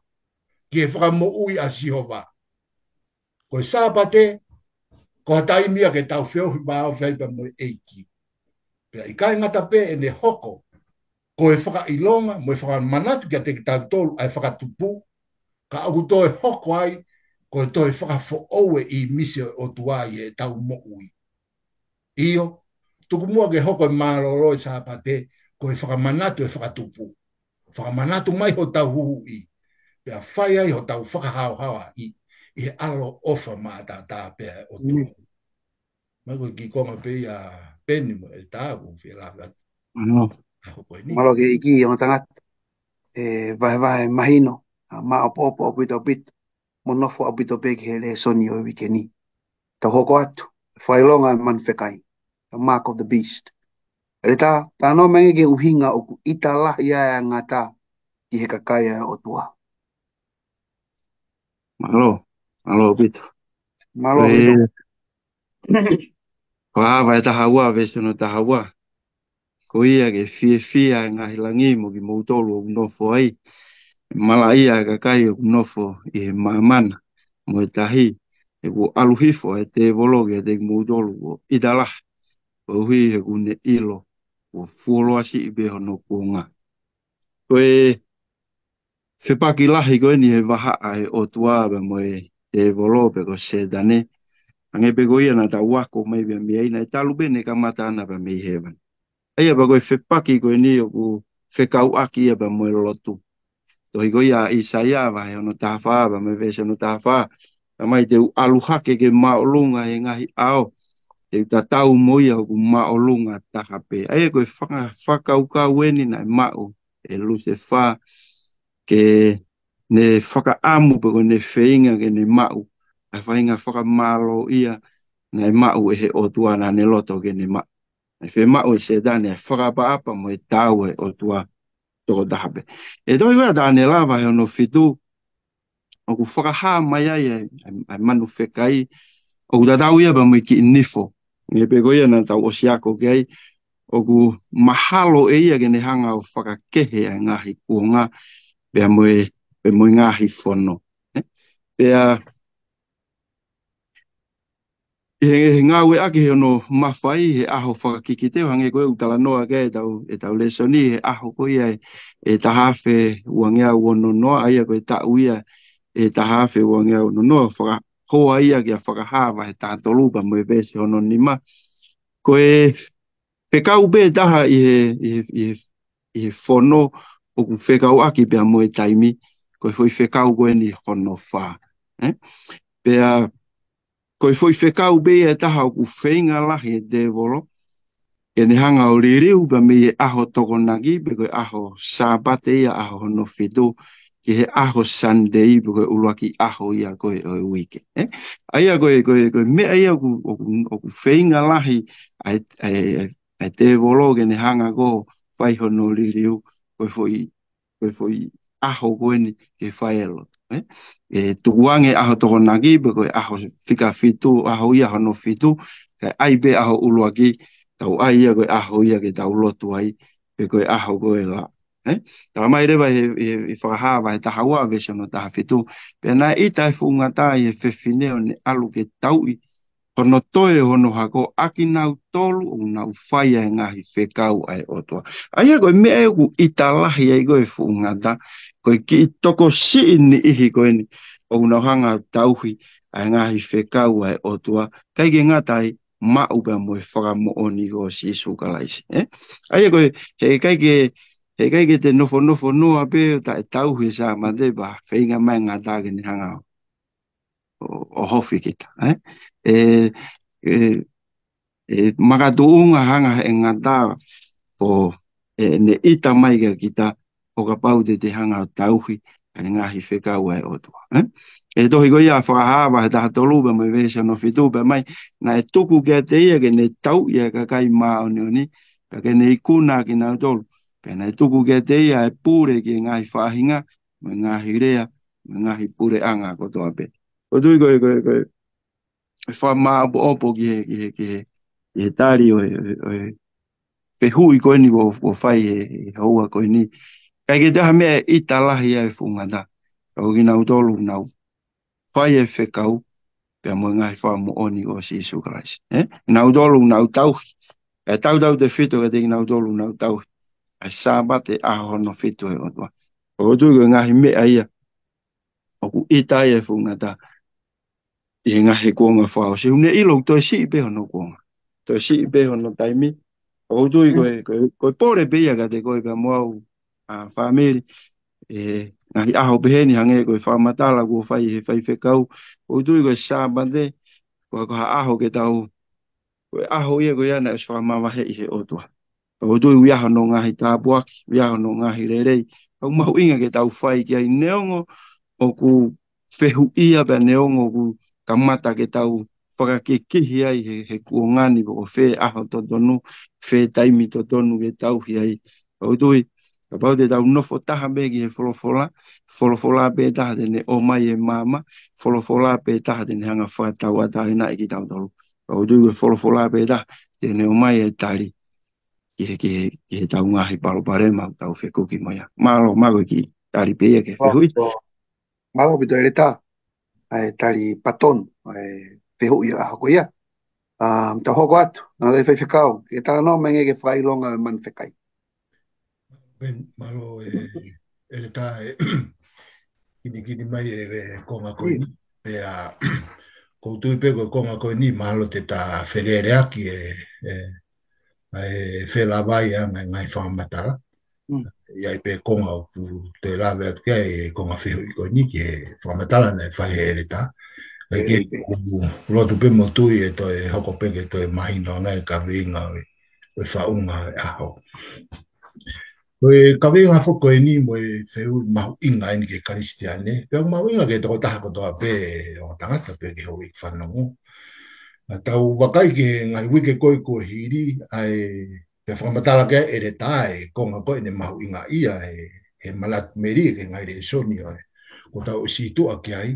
Ke whakamo ui a sehova. Koe sāpate. Ko tai mia ke tau whio hi bao whaipa mo eiki. Pe i kai ngata pe ene hoko. Koe whakailonga mo whakamanatu kia te ki tau tolu ai whakatupu. Ka au toi hoko ai, ko toi whakafo oue i mise o tuai e tau mo ui. Io, tuku mua ke hoko i maroro i sāpate, ko i whakamanatu e whakatupu. Whakamanatu mai ho tau huhu i. Pea whai ai ho tau whakahau i alo ofa mata tā pea o tu. Mai koe ki konga pe a peni mo e tāku, whia lawa. Malo ke iki o tangat, vai mahino, ma opo pito pito. Monofo abito big hele soni o wikeni. Ta hoko atu, whailonga man whekai, the mark of the beast. Reta, ta no mengi ke uhinga o ku ita lahia ngata ki he kakaya o tua. Malo pito. Malo pito. Wā vai tahaua vesu no tahaua. Ko ia ke fia ngahi langi mo ki mautolo o nofo ai. Mala ia kakai o nofo i he mamana mo e tahi. E ko aluhifo e te vologe te mautolo o idalah. O hui he kune ilo o fuoloasi i beho no kuonga. Ko e whipaki lahi ko ni he waha ai o tuaba mo e te volope ko se dane. Ange pe ko ia na ta wako mai bia mi ai na talu bene ka mata ana pa mi heaven. Ai ba ko whipaki ko ni o ku whekau aki ba mo lotu. To hi ko ia Isaia va he no ta fa ba me vese no ta fa. Mai te aluhake ke maolunga e ngahi ao. Te ta tau moia ku maolunga takape. Ai ko whakau ka weni na mau e luse fa ke ne whakaamu pe ko ne whainga ke ne mau. Ai whainga whakamalo ia na mau e he o tuana ne loto ke ne mau. Ai whe mau e se dane whakapaapa mo e tau e o tua toko tahape. E toi koe dane lava he ono fitu o ku whakaha mai ai manu whekai o ku tatau ia pa mo i ki nifo. Nge pe koe na tau o siako ke ai o ku mahalo e ia ke ne hanga o whakakehe a ngahi kuonga pe mo e ngahi whono. Pea he ngāwe ake he ono mawhai he aho whakakiki teo hange koe utala noa ke e tau lesoni he aho koe e tahawhe uangea uono noa aia koe tau ia e tahawhe uangea uono noa hoa ia kia whakahawa he tātolupa mo e vese hono nima koe whekau be taha i he whono o ku whekau aki pia mo e taimi koe foi whekau koe ni hono wha pea koe foi whekau be e taha o ku whainga lahi e te volo. E ne hanga o ririu pa me e aho tokonaki, pe koe aho sāpate ia aho hono whitu, ki he aho Sunday, pe koe uluaki aho ia koe o wike. Aia koe mea ia o ku whainga lahi ai te volo ke ne hanga ko whai hono ririu, koe foi aho koe ni ke whai elot. E tukuange aho tokonaki, pe koe aho whika whitu, aho ia hono whitu, kai ai be aho uluaki, tau ai ia koe aho ia ke tau lotu ai, pe koe aho koe la. Tau mai rewa he whakahawa he tahaua vese no taha whitu, pe nā i tai whungata i he whewhineo ne alu ke tau i, hono toe hono hako aki nau tolu o nau whaia e ngahi whekau ai otoa. Aia koe mea e ku italahi ai koe whungata, koe ki i toko si ni ihi koe ni o nau hanga tauhi ai ngahi whekau ai otoa, kai ke ngatai mau pa mo e whakamo oni ko si sukalaisi. Aia koe he kai ke He kai ke te nofo noa pe ta e tau he sa ma de ba whainga mai ngā tāke ni hanga o hofi kita. E, e, e makatuunga hanga e ngā tā o ne ita mai ka kita o ka pau te hanga o tauhi e ngahi whekau e otua. E tohi ko ia whakahawa he taha tolu pa mai vesa no fitu pa mai na e tuku kia te ia ke ne tau ia ka kai maa o ni pa ke ne ikuna ki nau tolu. Pena e tuku kia te ia e pure ki ngahi whahinga me ngahi rea me ngahi pure anga ko toa pe. Ko tui koe whamaa opo ki he tari o pe hui koe ni o whai he haua koe ni. Kai ke taha mea i talahi e whungata. Kau ki nau tolu nau whai e whekau pe mo ngai wha mo oni o Jesu Christ. Nau tolu nau tauhi. E tau te whito ka te ki nau tolu nau tauhi. E sābate aho no whito e otua. O tui koe ngahi mea ia. O ku i tai e whungata. I ngahi kuonga whao. Se une ilo toi si i peho no kuonga. Toi si i peho no taimi. O tui koe pore pia ka te koe ka moau a whamiri. Ngahi aho peheni hange koe whamatala kua whai he whai whekau. O tui koe sābate. Koe koha aho ke tau. Koe aho ia koe ana e whamawahe i he otua. O tui wiaha no ngahi tāpuaki. Wiaha no ngahi rerei. Au mahu inga ke tau whai ki ai neongo. O ku whehu ia pe neongo ku kamata ke tau whakakikihi ai he kuongani ko whe aho totonu, whe taimi totonu ke tau hi ai. O tui, ka pau te tau nofo taha begi he wholofola pe taha tene o mai e mama, wholofola pe taha tene hanga whakatau atahe na iki tau tolu. O tui ke wholofola pe taha tene o mai e tari ki he tau ngahi palopare mau tau whekuki moia. Malo ki tari pe ke whehui. Malo bito ele ta ai tali paton ai pehu ia hako ia ta hoko atu na dai fai fikau e ta no menge ke fai longa man fekai Ben malo ele ta kini mai e konga koe ni pe a koutu pe konga koe ni malo te ta ferere aki e fela vai ngai whamatara. Ia pe konga o te lawe atu kia e konga whihu i koe ni ki e whamatala nei whahe e reta. E ke lotu pe motui e toi hoko peke toi mahino nei ka winga e whaunga e aho. Koe ka winga whoko e ni mo e whihu mahu inga ini ke karistiane. Pea mahu inga ke toko taha kotoa pe o tangata pe ke hoi whanongo. Tau wakai ke ngai wike koe koe hiri ai pe whamatala kia e re tae konga koe ne mahu inga ia he malat meri ke ngai re soni o ko tau si tua ki ai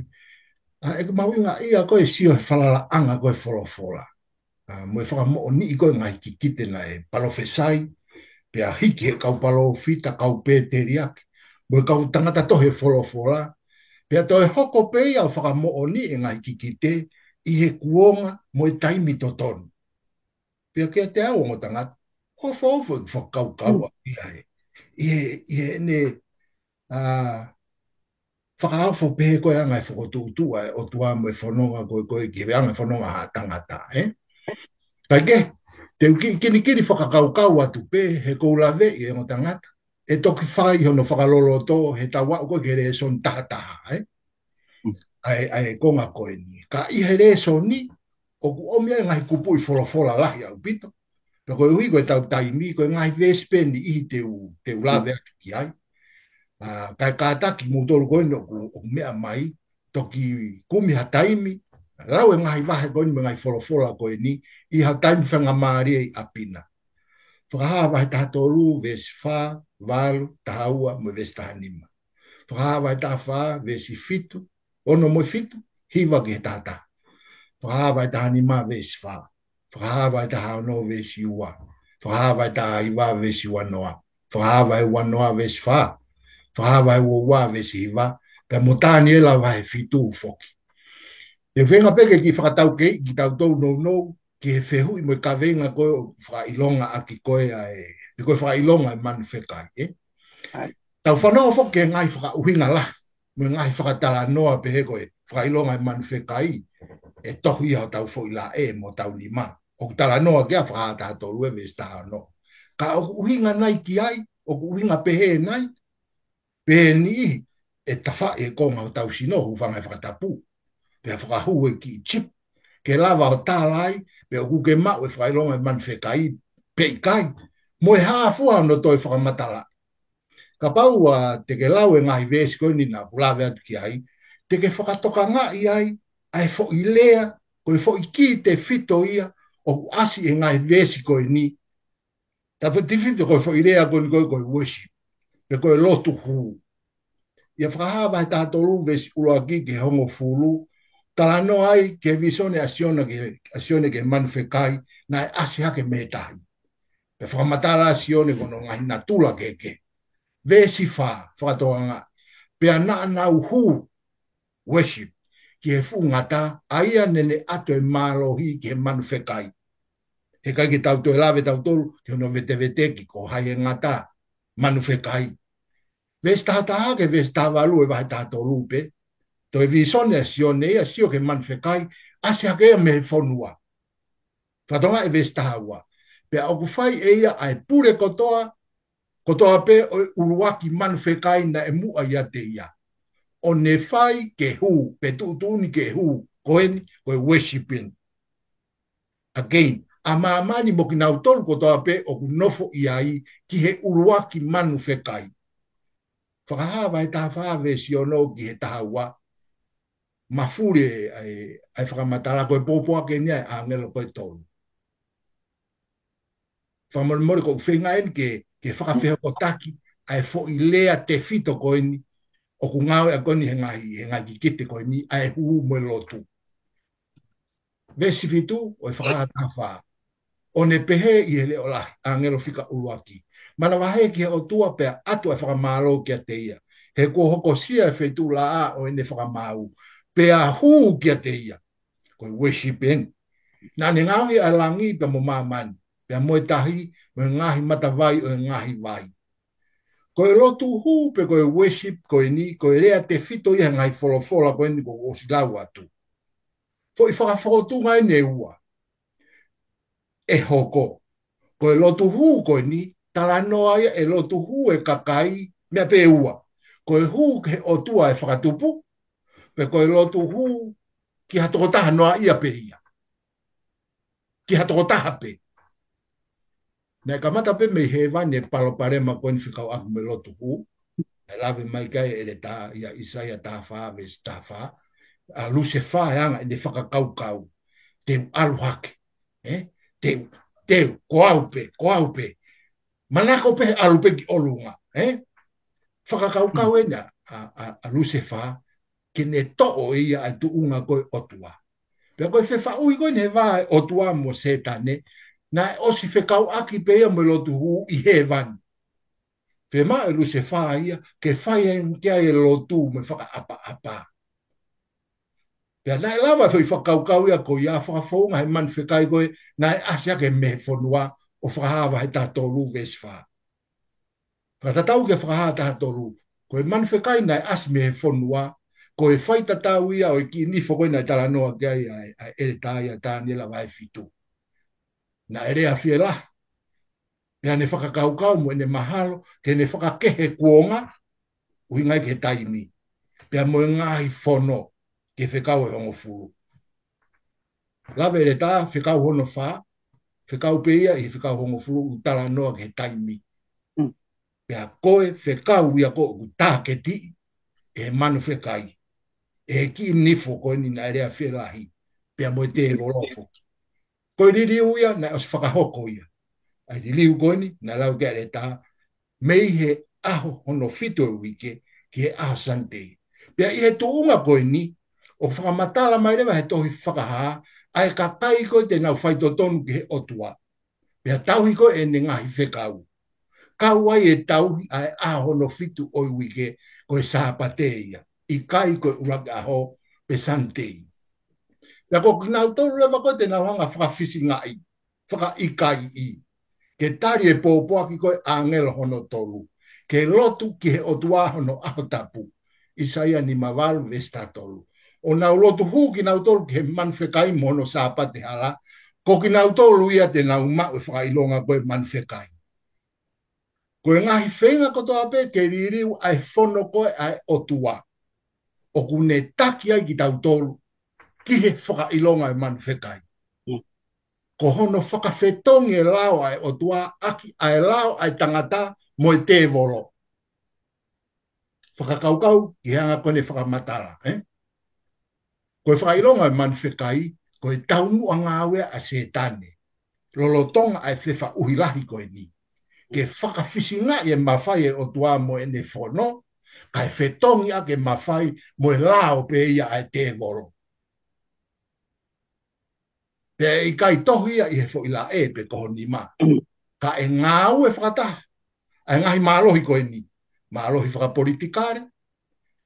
e ka mahu inga ia koe si o whalala anga koe wholofola mo e whakamo ni koe ngai ki kite na e palofesai pe a hiki he kau palo fita kau pe te riaki mo e kau tangata tohe wholofola pe a toe hoko pe ia o whakamo ni e ngai ki kite i he kuonga mo e taimi totonu. Pea kia te au o tangata ofo i whakaukau i he ne whakaawho pehe koe anga e whakotuutua o tua mo e whanonga koe ki he anga whanonga ha tangata. Tai ke, te kini whakakaukau atu pe he koulawe i e mo tangata. E toki whai hono whakalolo to he tawa koe ke re son tahataha. Ai konga koe ni. Ka i he re son ni, o ku omia ngai kupu i wholofola lahi au pito. Pea koe hui koe tau taimi, koe ngai vespeni i te lawe atu ki ai. Kai kātaki mūtoru koe no ku mea mai, toki kumi ha taimi, lau e ngai wahe koe ni ngai wholofola koe ni, i ha taimi whanga maari e apina. Whakaha wahe taha toru, vesi wha, walu, taha ua, mo vesi taha nima. Whakaha wahe taha wha, vesi fitu, ono mo fitu, hiwa ki he tata. Whakahawa e taha nima vesi wha. Whakahawa e taha ono vesi ua. Whakahawa e taha iwa vesi wanoa. Whakahawa e wanoa vesi wha. Whakahawa e ua vesi hiwa. Pea motani e la wahe fitu ufoki. E whenga peke ki whakatau kei, ki tau tau nou, ki he whehu i mo ka venga koe whakailonga aki koe ai. Ni koe whakailonga e manu whekai. Tau whanonga foki e ngai whakauhinga la. Mo ngai whakatala noa pehe koe whakailonga e manu whekai. E tohu ia tau fo ila mo tau ni ma. O tala noa kia whakata torue ves taha no. Ka uhinga nai ki ai, o ku winga pehe nai, pehe ni e tafa e konga o tau sino hu whanga e whakatapu. Pea whakahu e ki chip, ke lava o tālai, pea ku ke mau e whakailonga e manwhekai, pe i kai, mo e haafua no toi whakamatala. Ka pau a te ke lau e ngahi vesi koe ni nga kulawe atu ki ai, te ke whakatoka ngā i ai, ai fo i lea, koe fo i ki te fito ia, o asi e ngahi vesi koe ni, ta fo te fito koe fo i lea koe ni koe worship, pe koe lotu huu. Ia whakahawa e tātoru vesi uloa ki ke hongo fulu, tala no ai ke visone asione ke manwhekai, na e asi hake metahi. Pe whakamatala asione kono ngahi na tula keke. Vesi wha, whakatoa ngā. Pea na nau hu worship, ki he fu ngata, aia nene ato e mālohi ki he manwhekai. He kai ki tau to e lawe tau tolu, ki hono vete ki ko hai e ngata manwhekai. Vesi tahataha ke vesi tawalu e wahe tato lupe, to e visone asione ia sio ke manwhekai, asi hake ea me he whonua. Whatonga e vesi tahaua. Pea oku whai e ia ai pure kotoa, kotoa pe o uruaki manwhekai na e mua ia te ia. O ne whai ke hu, pe tuutuni ke hu, koeni, koe worshiping. Again, a maamani mo ki nau tolu kotoa pe o ku nofo iai ki he uruaki manwhekai. Whakahawa e taha whawe si ono ki he tahaua, mafure ai whakamatala koe pōpua ke nia e angelo koe tolu. Whakamori ko whengaen ke whakawheho ko taki, ai fo i lea te fito koe ni, o ku ngau e koni he ngai ki kite koe ni, ai huu moe lotu. Vesi fitu, o e whakahata wha. O ne pehe i he leo lahi, angelo whika uruaki. Mana wahe ki he o tua pea atu e whakamalo kia te ia. He ko hoko sia e whetu la a o ene whakamau. Pea huu kia te ia. Koe worshiping. Nā ne ngāhi a langi pe mo mamani. Pea moe tahi, moe ngahi matawai o ngahi vai. Koe lotu huu pe koe worship koe ni, koe rea te fito ia ngai wholofola koe ni ko osilau atu. Fo i whakawhotu ngai ne ua. E hoko. Koe lotu huu koe ni, tala noa ia e lotu huu e kakai, mea pe ua. Koe huu ke o tua e whakatupu, pe koe lotu huu ki hatokotaha noa ia pe ia. Ki hatokotaha pe. Nai kamata pe me hewa ne paloparema koe ni whikau aku me lotu huu. E lawe mai kai e le tā ia Isaia tā wha, ves tā wha. A luse wha e anga e ne whakakaukau. Teu aluhake. Teu, ko pe. Manako pe alupe ki olunga. Whakakaukau e na a luse wha, ke ne to'o ia a tuunga koe otua. Pea koe whewha ui koe ne wā otua mo setane, na osi whekau aki pea mo lotu huu i he vani. Whema e luse wha ia, ke whai e kia e lotu me whaka apa. Pea nai lawa whai whakaukau ia ko ia whakafonga he man whekai koe, nai asia ke me whonua o whakahawa he tātoru vesi wha. Whakatatau ke whakahawa tātoru, koe man whekai nai asi me whonua, koe whai tatau ia o i ki nifo koe nai tala noa kia ia a ere tāia tā nila vai fitu. Na ere a whiela, pea ne whakakaukau mo ene mahalo, ke ne whakakehe kuonga, ui ngai ke taimi. Pea mo ngai whono, ke whekau e hongo furu. Lawe ere tā, whekau hono wha, whekau peia i whekau hongo furu, u tala noa ke taimi. Pea koe whekau ia ko u tā ke ti, e manu whekai. E ki nifo koe ni na ere a whielahi, pea mo te rolofo. Koe ni riu ia, na os whakahoko ia. Ai di liu koe ni, na lau kia re tā, mei he aho hono fito e wike, ki he aho santei. Pea i he tuunga koe ni, o whakamatala mai rewa he tohi whakaha, ai ka kai koe te nau whaitotonu ki he otua. Pea tauhi koe e ne ngahi whekau. Kau ai e tauhi ai aho no fitu oi wike, koe sāpateia. I kai koe uraka aho pe santei. Pea ko kinau tolu lewa koe te nau hanga whakawhisi ngai, whaka ikai i. Ke tari e pōpua ki koe angelo hono tolu. Ke lotu ki he otua hono aho tapu. Isaia ni mawalu vesta tolu. O nau lotu huu ki nau tolu ki he manwhekai mono sāpate hala. Ko ki nau tolu ia te nau mau e whakailonga koe manwhekai. Ko ngahi whenga kotoa pe ke ririu ai whono koe ai otua. O kune taki ai ki tau tolu, ki he whakailonga e manu whekai. Ko hono whakawhetongi e lao ai otua, aki ai lao ai tangata mo e te volo. Whakakaukau ki hanga kone whakamatara. Ko e whakailonga e manu whekai, ko e taunu a ngāwea a setane. Lolotonga ai whewa uhilahi koe ni. Ke whakawhisinga i e mawhai e otua mo e ne whono, kai whetongi a ke mawhai mo e lao pe ia ai te volo. Pe i kai tohi ia i he fo ila e pe koho ni ma. Ka e ngāu e whakataha. Ai ngahi mālohi koe ni. Mālohi whakapolitikare.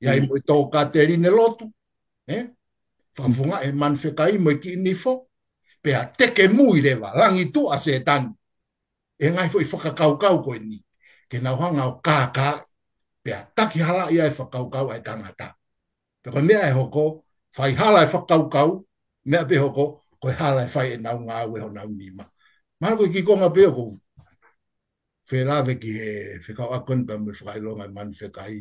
Ia i mo i tō Katerine lotu. Whakafunga e man whekai mo i ki nifo. Pe a teke mui rewa. Langi tu a se tani. E ngai fo i whakakaukau koe ni. Ke nauhanga o kākā. Pe a taki hala ia e whakaukau ai tangata. Pe koe mea e hoko. Whai hala e whakaukau. Mea pe hoko. Koe hala e whai e nau ngā ue ho nau nima. Mara koe ki konga pe hoko. Whelawe ki he whekau akon pa mo whakailonga man whekai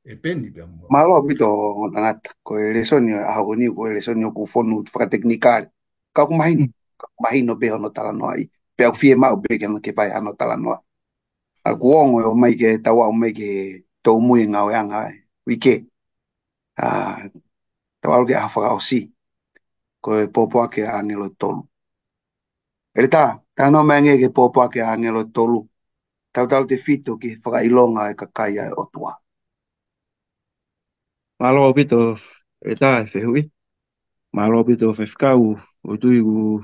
e peni pe mo. Malo bito o tangata. Ko e resoni a hagoni ko e resoni o ku fonu whakateknikare. Ka ku mahino. Ka ku mahino be hono tala noa i. Pe au fie mau be ke pai ano tala noa. A kuongo e o mai ke tawa o mai ke tau mui ngau e anga e. Wike. Tawa o ke a whaka o si. Ko e popo ake a angelo tolu. Ere tā, tala noa mai ke popo ake a angelo tolu. Tau te fito ki whakailonga e kakai ai otua. Malo bito e tā e whehui. Malo bito whewhikau o tui ku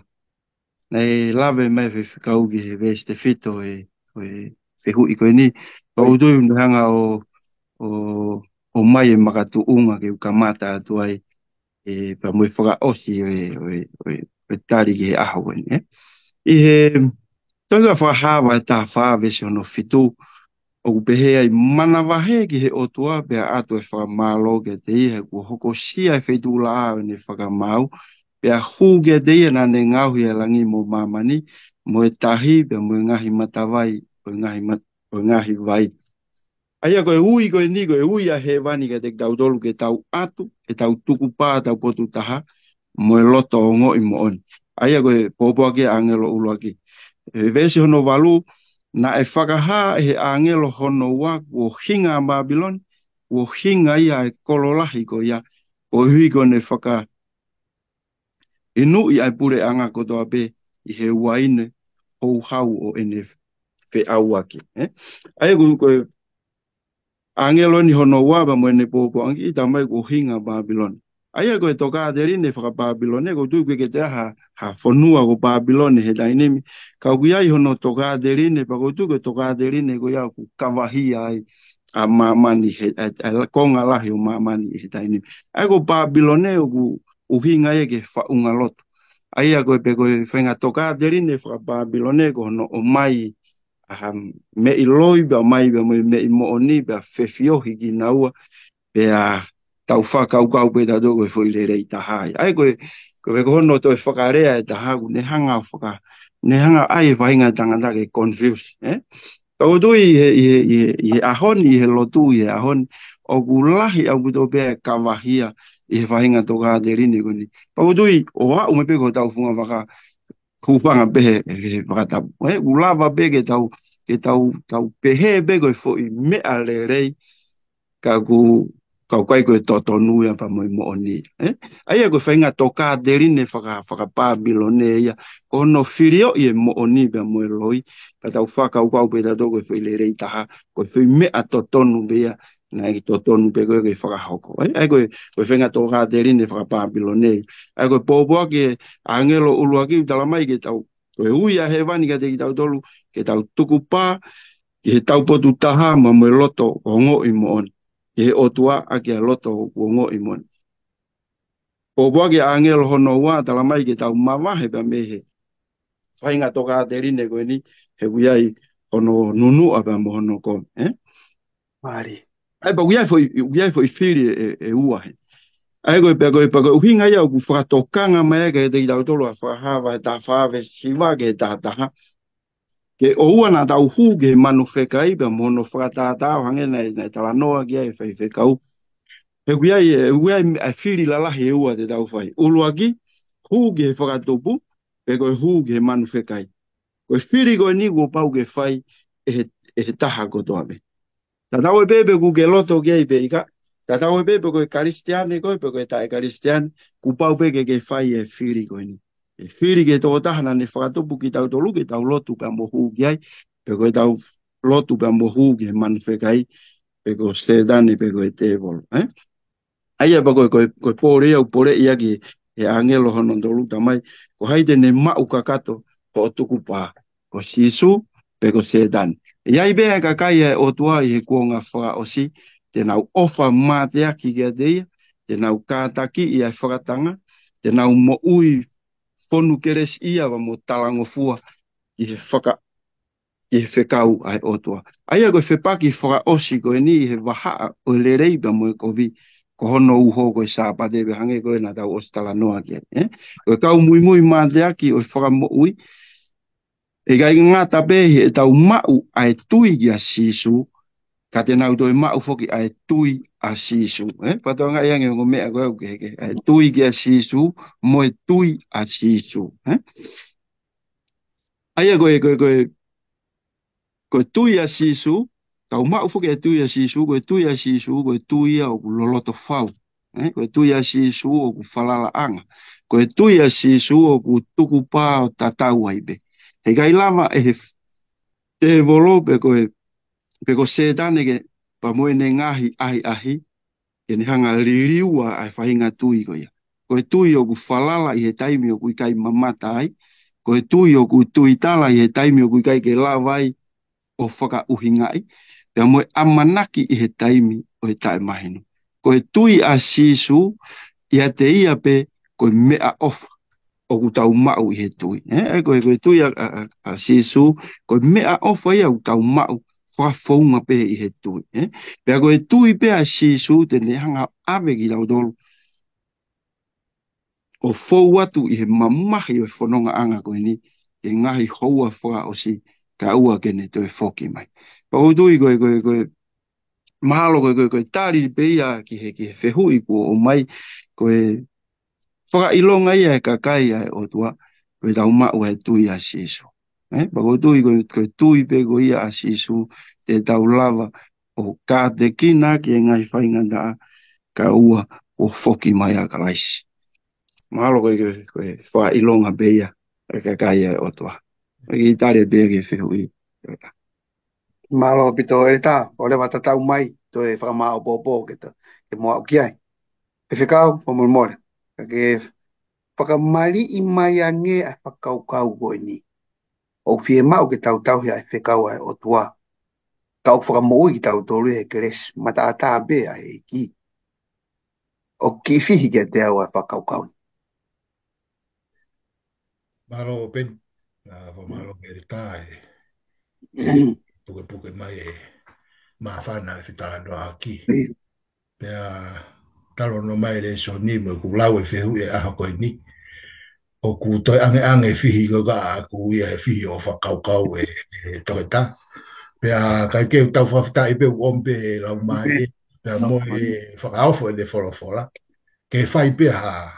nei lawe mai whewhikau ki he veste fito e whehui koe ni. O tui hanga o mai e makatu unga ke ukamata atu ai e pa mui whakaosi o tari ki he aho koe ni. I he toga whahawa e tā whawese ono fitu o pehe ai mana wahe ki he otua pe atu e whakamalo ke te ihe ku hoko sia e whaitu la a ne whakamau pe a hu ke te ihe na ne ngauhi e langi mo mamani mo e tahi pe mo e ngahi matawai o ngahi vai. Aia koe ui koe ni koe ui a he wani ke te tau tolu ke tau atu e tau tuku pā tau potu taha mo e loto o ngoi mo oni. Aia koe popo ake angelo ulu ake. E vesi hono walu na e whakaha he angelo hono wa o hinga a Babylon, o hinga ia e kololahi ko ia, o hui ko ne whaka inu i ai pure anga kotoa pe i he waine hou hau o ene whe au ake. Ai ko angelo ni hono wa ba mo ene popo angi i tamai ko hinga Babylon. Ai ko e toka aderine whaka Babylon, ko tui ke te ha whanua ko Babylon he dainemi, ka kuiai hono toka aderine, pa ko tui ke toka aderine ko ia ku kawahi ai a mamani he, konga lahi o mamani he dainemi. Ai ko Babylon o ku uhinga e ke whaunga loto. Ai ko e pe ko e whenga toka aderine whaka Babylon ko hono o mai me i loi ba mai ba me i mooni ba whewhiohi ki naua pe a tau whakau pe ta tō koe whoi rei tahai. Ai koe hono tō e whakarea e taha ku ne hanga ai e whainga tangata ke confuse. Tau tui i he ahoni, i he lotu i he ahoni, o ku lahi au kuto pēa kawahia i he whainga tō ka te rini koni. Tau tui o hau me pe ko tau whunga whaka kūwhanga pehe e whakatapu. Ku lava pe ke tau pehe pe koe whoi mea le rei ka ku kai koe totonu ia pa moi mooni. Ai koe whainga toka derine whaka Babylone ia, ko no whirio i e mooni pa moi loi, pa tau whakau pe tato koe whaile rei taha, koe whi mea totonu bea, na e totonu pe koe whakahoko. Ai koe whainga toka derine whaka Babylone. Ai koe pōpua ke angelo uluaki utalamai ke tau, koe uia he wani ka te ki tau tolu, ke tau tuku pā, ke he tau potu taha ma moi loto o ngoi mooni. E otua a ke loto uongo i moni. O wake angelo hono wa talamai ke tau mawahe pa mehe. Whainga toka te rine koe ni, he wiai hono nunu a pa mo hono ko. Mari. Ai pa wiai fo i whiri e ua he. Ai koe pa koe uhinga ia ku whakatokanga mai ke te i tau tolu a whahawa he ta whawe siwa ke ta taha. ke o ua na tau huge manu whekai ba mono whakatātau hange nei tala noa kia e whai whekau. He kuiai e whiri lalahi e ua te tau whai. Uluaki, huge whakatopu, pe koe huge manu whekai. Koe whiri koe ni kua pau ke whai e he taha kotoa me. Ta tau e pepe ku ke loto kia i peika. Ta tau e pepe koe karistiane koe, pe koe tae karistiane, ku pau pe ke whai e whiri koe ni. E whiri ke tō tahana ne whakatopu ki tau tolu ke tau lotu pe mo hu kiai, pe koe tau lotu pe mo hu ke manu whekai, pe koe stedane pe koe te volo. Aia pa koe pōre au pōre ia ki e angelo hono tolu tamai, ko haide ne mau kakato ko o tuku pā, ko sisu pe ko stedane. Ia i bea kakai e o tua i he kuonga whaka osi, te nau ofa mātea ki kia teia, te nau kātaki i ai whakatanga, te nau mo ui whonu keres ia wa mo talangofua i he whekau ai o tua. Aia koe whepaki whaka osi koe ni i he wahaa o lerei pa mo e kovi, ko hono uho koe sāpate be hange koe na tau ostala noa kia. Koe kau mui mātea ki o whaka mo ui, e kai ngata pehi e tau mau ai tui kia sisu, ka te nau toi mau foki ai tui a sisu. Whatoa ngai ange o mea koe au keke, ai tui kia sisu, mo e tui a sisu. Aia koe tui a sisu, tau mau foki ai tui a sisu, koe tui a sisu, koe tui a o loloto whau. Koe tui a sisu o ku whalala anga. Koe tui a sisu o ku tuku pā o tatau aibe. He kai lava e he te volo pe ko setane ke pa moe ne ngahi ahi, ke ne hanga ririua ai whahinga tui koia. Koe tui o ku whalala i he taimi o kui kai mamata ai, koe tui o ku tui tala i he taimi o kui kai ke lawai o whaka uhingai, pia moe amanaki i he taimi o he tae mahinu. Koe tui a sisu, ia te ia pe koe mea ofa o ku tau mau i he tui. Koe tui a sisu, koe mea ofa ia o tau mau whafonga pe i he tui. Pia koe tui pe a sisu, te ne hanga ave ki tau tolu, o fou atu i he mamahi o whanonga anga koe ni, ke ngahi houa whaka o si ka ua kene toi whoki mai. Pa o tui koe mahalo koe tari pe ia ki he whehui ko o mai, koe whaka ilonga ia e kakai ai o tua, koe tau mau e tui a sisu. Pa o tui koe tui pe ko ia a sisu, te tau lava o ka te kina ki e ngai whainga daa, ka ua o whoki mai a kalaisi. Mahalo koe wha ilonga beia e kakai ai o tua. I tari beia ki whehui. Mahalo pito e tā, o le wata tau mai, to e whakamao pōpō ke moa uki ai. E whekau, o mulmore, ke whakamari i mai a nge a whakaukau koe ni. O fie mau ke tau tau hea e whekau ai o tua. Kau whakamoi ki tau tolu e keres, mata a tā bea e ki. O ki fihi ke te au a whakaukau. Malo pen, malo ke rita puke mai e mawhana e whitala noa aki. Pea talo no mai le so ni mo ku lau e whehu e aha koe ni. O ku toi ange fihi ko ka ku ia e fihi o whakaukau e toeta. Pea kai ke tau whawhita i pe uompe lau mai, pea mo e whakaofo e le wholofola. Ke whai pe ha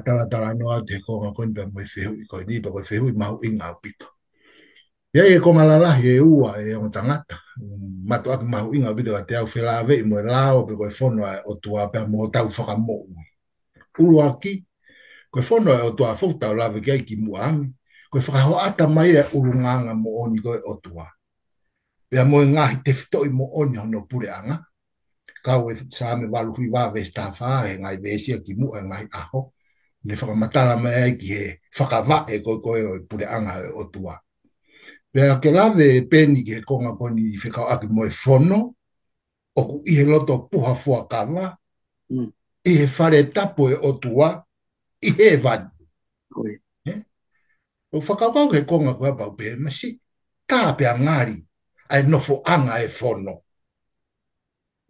tala noa te konga koe pea mo e whehu i koe ni, pa koe whehu i mahu inga pito. Ia e konga lalahi e ua e o tangata. Matu aku mahu inga pito ka te au whelawe i mo e lao pe koe whono o tua pea mo tau whakamo ui. Ulu aki, koe whono o tua whautau lawe kia ki muangi, koe whakaho ata mai e urunganga mo oni koe o tua. Pea mo e ngahi te whitoi mo oni hono pure anga. Kau e sāme waluhui wawe stafa e ngai vesia ki mua e ngai aho. Ne whakamatala mai ki he whakawa e koe o pure anga o tua. Pea ke lawe peni ke konga koni i whikau aki mo e whono, o ku i he loto puha fua kawa, i he whare tapo e o tua, i he wani. O whakaukau ke konga kua pau pe, masi, tā pea ngari, ai nofo anga e whono.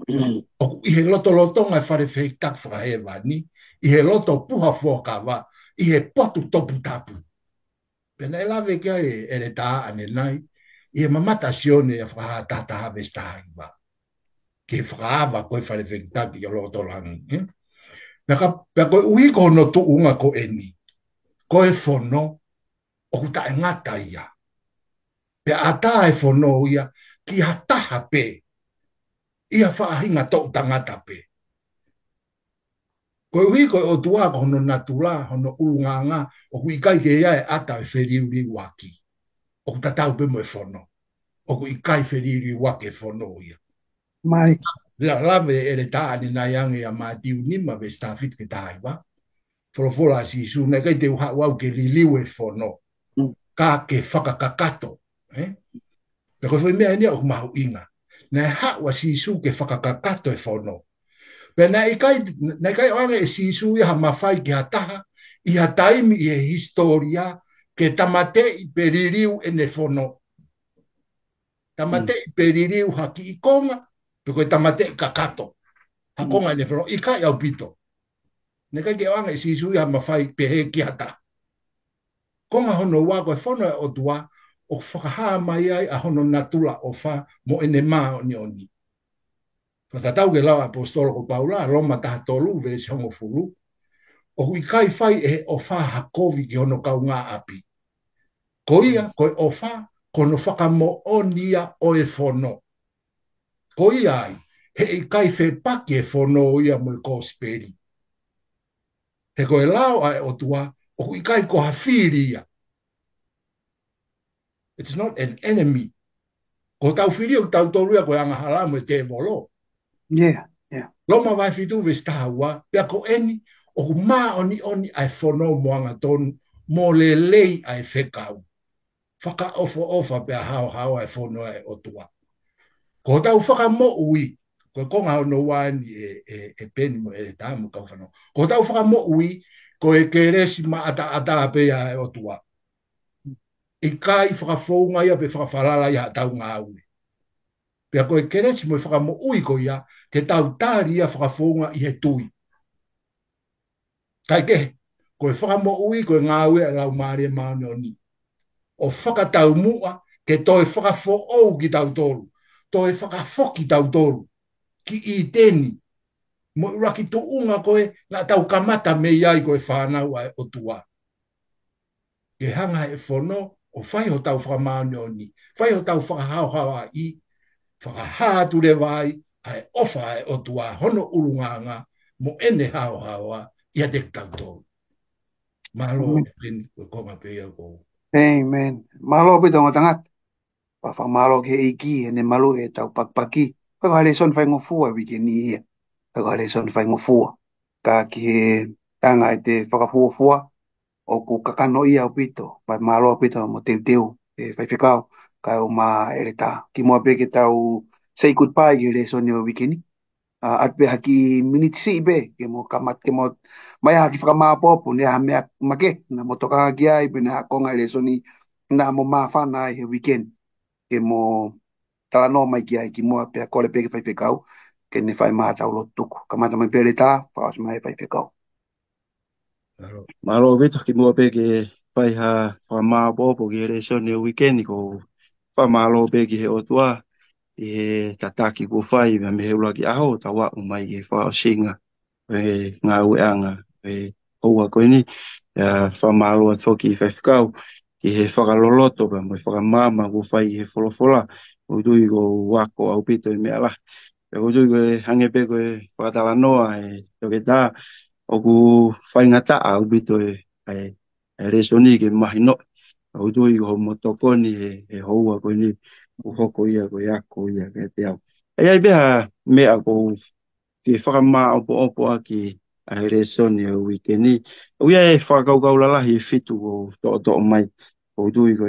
O ku i he loto ngai whare whei tak whakahe wani, i he loto puha fua kawa, i he potu topu tapu. Pena e lawe kia e le tā ane nai, i e mamata sione e whakahata hawe stahi ba. Ki whakaawa koe whare whekitaki i alo tolangi. Pea koe ui ko no tu unga ko eni. Koe whono o kuta e ngata ia. Pea ata e whono ia ki hataha pe. Ia whaahinga tau tangata pe. Koe ui koe o tua ko hono natula, hono ulunganga, o kui kai ke ia e ata e whiriuri waki. O kuta tau pe mo e whono. O kui kai whiriuri waki e whono ia. Mai. La lave e le taani na yangi a mātiu nima ve stafit ke tāi wa. Folofola si su ne kai te uha wau ke liliu e whono. Ka ke whakakakato. Pe koe whai mea nia o mahu inga. Nei hawa si su ke whakakakato e whono. Pe nei kai oange e si su i ha mawhai ke hataha, i ha taimi i e historia ke tamate i peririu e ne whono. Tamate i peririu ha ki i konga, pe koe tamate kakato. Ha konga ne whono, i kai au pito. Ne kai ke oanga e si sui ha mawhai pe he ki hata. Konga hono wā koe whono e o tua, o whakahaa mai ai a hono natula o wha mo ene maa o ni oni. Whakatau ke lau apostolo ko Paula, Roma taha tolu ve se hongo fulu, o hui kai whai e o wha hakovi ki hono kau ngā api. Ko ia, koe o wha, kono whakamo o nia o e whono. Ko ia ai, he i kai whe paki e whono ia mo i kōsperi. He koe lao ai o tua, o hui kai ko hawhiri ia. It's not an enemy. Ko tau whiri o tau toruia koe anga halamu e te molo. Yeah, yeah. Loma vai fitu ve stawa, pia ko eni, o ma oni ai whono moanga tonu, mo le lei ai whekau. Whaka ofa pia hao ai whono ai o tua. Ko tau whaka mo ui, ko konga no wani e peni mo e tamu kau whano. Ko tau whaka mo ui, ko e keresi ma ata pe ai o tua. I kai whakafonga ia pe whakawharala ia tau ngā ui. Pea koe keresi mo i whakamo ui ko ia, te tau tāri ia whakafonga i he tui. Kai ke, koe whakamo ui ko ngā ui a lau maare maone o ni. O whakatau mua, ke toi whakafo ou ki tau toru. Toi whakafoki tau toru. Ki i teni. Mo uraki tu unga koe, ngā tau kamata me iai koe whanau ai o tua. Ke hanga e whono, o whai ho tau whakamaone o ni. Whai ho tau whakahauhawa i, whakahātu le vai, ai ofa ai o tua hono urunganga, mo ene hauhawa, ia te tau tōru. Malo e pini, koe konga pe ia kou. Amen. Malo pito ngatangat. Pa malo ke iki, ene malo e tau pakpaki. Kako hale son fai ngofua wiki ni ia. Kako hale son fai ngofua. Ka ki he tanga e te whakafuafua. O ku kakano ia o pito. Pa malo pito mo teu. E fai whikau. Ka o ma ere ta. Ki mua peke tau say goodbye ki hale son yo wiki ni. At be haki miniti si be. Ke mo kamat ke mo. Maya haki whakamapopo. Ne ha mea make. Na mo toka haki ai. Pene ha konga hale son ni. Na mo mawhana ai he weekend. Ke mo tala no mai ki ai ki mo pe kore pe ke fai pekau ke ne fai ma ta ulo tuku kamata mai pele ta pa os mai fai pekau Malo veto ki mo pe ke fai ha fa ma popo ki re so ne weekend ko fa malo pe ki he o tua e tataki ko fai me he ula ki aho ta wa mai ke fa o singa e nga uanga e o ko ni fa malo at foki fai pekau ki he whakaloloto pa mo whakamama ko fai he folofola o tui ko wako au pito i mea la. E o tui ko hange pe ko whakatala noa e toke tā o ku whai ngata au pito e resoni ke mahi no. O tui ko motokoni e houa ko ni ku hoko ia ko iako ia ke te au. E ai beha mea ko ki whakama opo opo a ki a resoni o wikeni. O ia e whakakaukau lalahi fitu ko to mai. O tui ko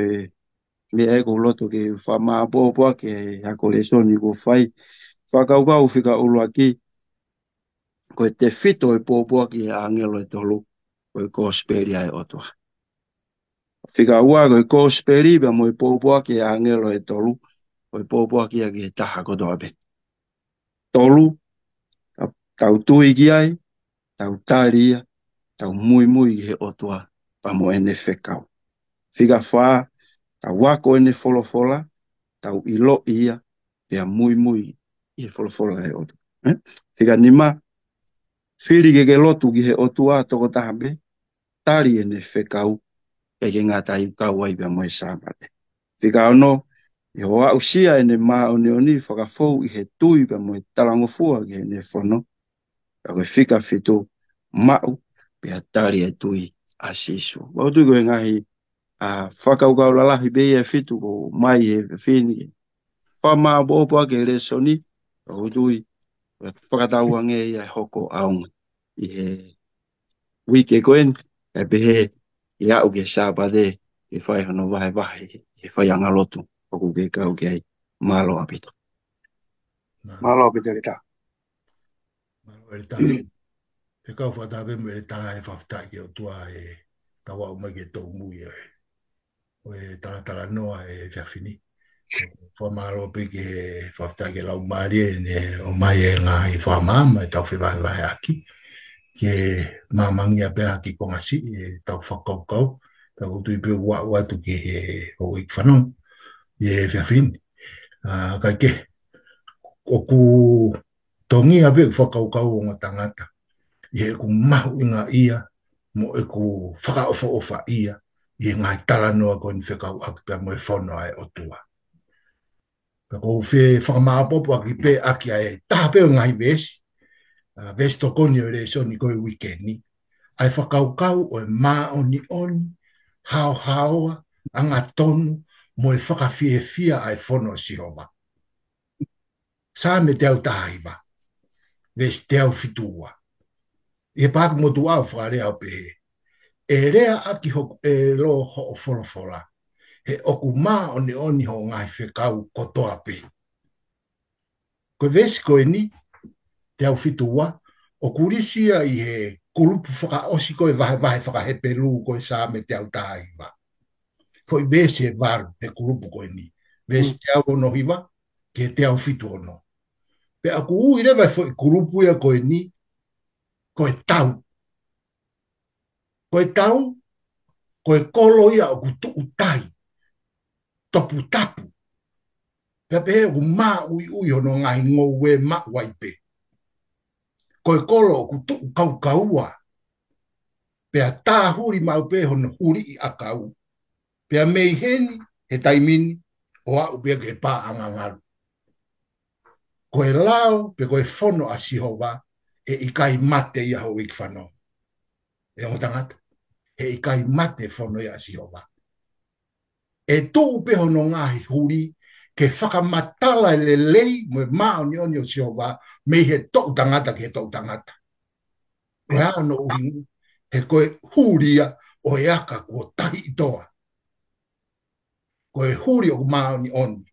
me e ko loto ke fa ma po ke a ko lesoni ko fai fa kau fika ulo aki ko te fito e po ke angelo e tolu ko ko speria e oto fika ua ko speri ba mo po ke angelo e tolu ko po ke ke taha ko do abe tolu tau tui ki ai tau taria tau mui he otoa pa mo ene fekau figa fa ta wako ene folofola tau ilo ia te mui i folofola e oto figa nima fili ke lotu ki he otua toko tahabe tari ene fekau e ke ngata i kau ai bia moe sabate figa ono i hoa usia ene ma oni whakafou i he tui bia moe talangofua ki ene fono a koe fika fitu mau pia tari e tui asisu wau tui koe ngahi a whakaukau lalahi bei e fitu ko mai e fini whama bopo ake re soni wau tui whakatau ange i a hoko aunga i he wiki e koen e behe i au ke sabade i whai hono vahe i whai anga lotu oku ke kau ke ai malo apito Malo pita kita. Malo e ta. E kau whatawe mo e tā e whaftai ki o tua e tawa o mai ke tō mui e. O e talatala noa e whiawhini. Whamaro pe ke whaftai ke lau maari e ne o mai e ngā i whamama e tau whiwahe aki. Ke mamangi a pēha ki kongasi e tau whakaukau. Tau utu i pēo ua atu ki he o ik whanau. I e whiawhini. Kai ke. O ku tongi a pēo whakaukau o ngā tangata. I e ku mahu inga ia, mo e ku whakaofa ia, i e ngai tala noa koe ni whekau aki pia mo e whono ai o tua. Pia kou whakamaapopo aki pe aki ai, taha peo ngai vesi, vesi tokoni o re so ni koe wikendi, ai whakaukau o e maa oni oni, hao haoa, anga tonu, mo e whakawhiewhia ai whono si hova. Sā me te au taha iwa, vesi te au fitua. E pāku mo tu au whakarea o pehe. E rea aki hoku e lo ho o wholofola. He oku mā oni oni ho ngai whekau kotoa pe. Koe vesi koe ni, te au fitua, o kurisia i he kulupu whakaosi koe vahe whakahepe lu koe sā me te au taha iwa. Foi vesi e varu he kulupu koe ni. Vesi te au ono hiwa, ke te au fitu ono. Pe aku ui rewa foi kulupu ia koe ni, koe tau. Koe tau, koe kolo ia o kutu utai. Topu tapu. Pepe o mā ui hono ngai ngou e ma waipe. Koe kolo o kutu kaukaua. Pea tā huri mau pe hono huri i akau. Pea mei heni he taimini o au pia ke pā angangaru. Koe lao pe koe fono a sihova e ikai mate ia ho ik whanau. E o tangata. He ikai mate fono ia sihova. E tō pe hono ngahi huri ke whakamatala le lei mo e mao ni oni o sihova me he tō tangata ke he tō tangata. Koe ano uhingu he koe huria o e aka kua tahi itoa. Koe huri o mao ni oni.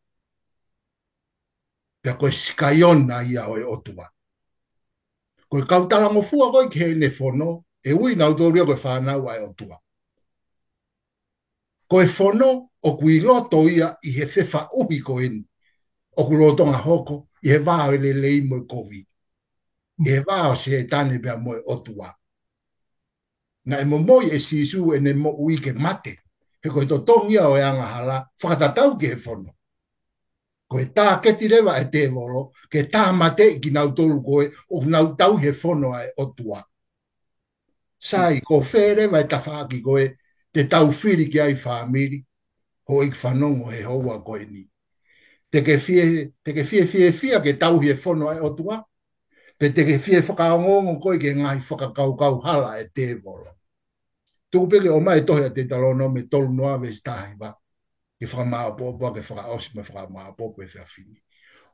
Pea koe sikaiona ia o e otua. Koe kautalango fua koe ke he ne fono e ui nau tōria koe whanau ai otua. Koe fono o kui loto ia i he whewha uhi ko eni. O ku lotonga hoko i he wāo ele lei mo kovi. I he wāo se e tane pia mo e otua. Na e mo moi e sisu e ne mo ui ke mate. He koe to tongia o e anga hala whakatatau ke he fono. Koe tā keti rewa e te volo ke tā mate ki nau tolu koe o nau tau he fono ai otua. Sai ko wherewa e tawhaki koe te tau whiri ki ai whamiri, ho ik whanongo he hoa koe ni. Te ke fie ke tau he whono ai otua, pe te ke fie whakaongongo koe ke ngai whakakaukau hala e te volo. Tuku peke o mai tohe a te talono me tolu noa ves tahi ba, ke whakamaapopo ke whakaosi me whakamaapopo e whiawhini.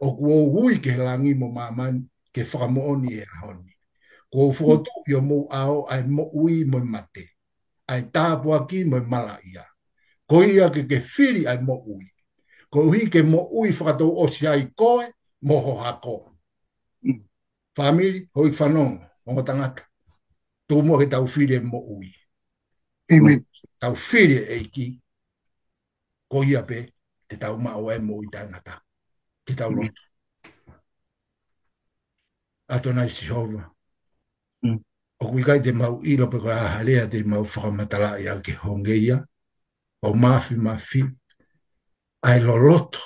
O kua hui ke langi mo mamani ke whakamooni e ahoni. Kua whotu i o mo ao ai mo ui mo mate. Ai tāpua ki mo mala ia. Ko ia ke whiri ai mo ui. Ko hui ke mo ui whakatou osi ai koe, mo ho hako. Whamiri, hoi whanonga, ongo tangata. Tō mo ke tau whiri e mo ui. Amen. Tau whiri e ki, ko ia pe, te tau mao e mo ui tangata. Ke tau lotu. Ato nai Sihova. O kui kai te mau ilo pe koe aharea te mau whakamatala ia ke hongeia. o mafi, ai loloto,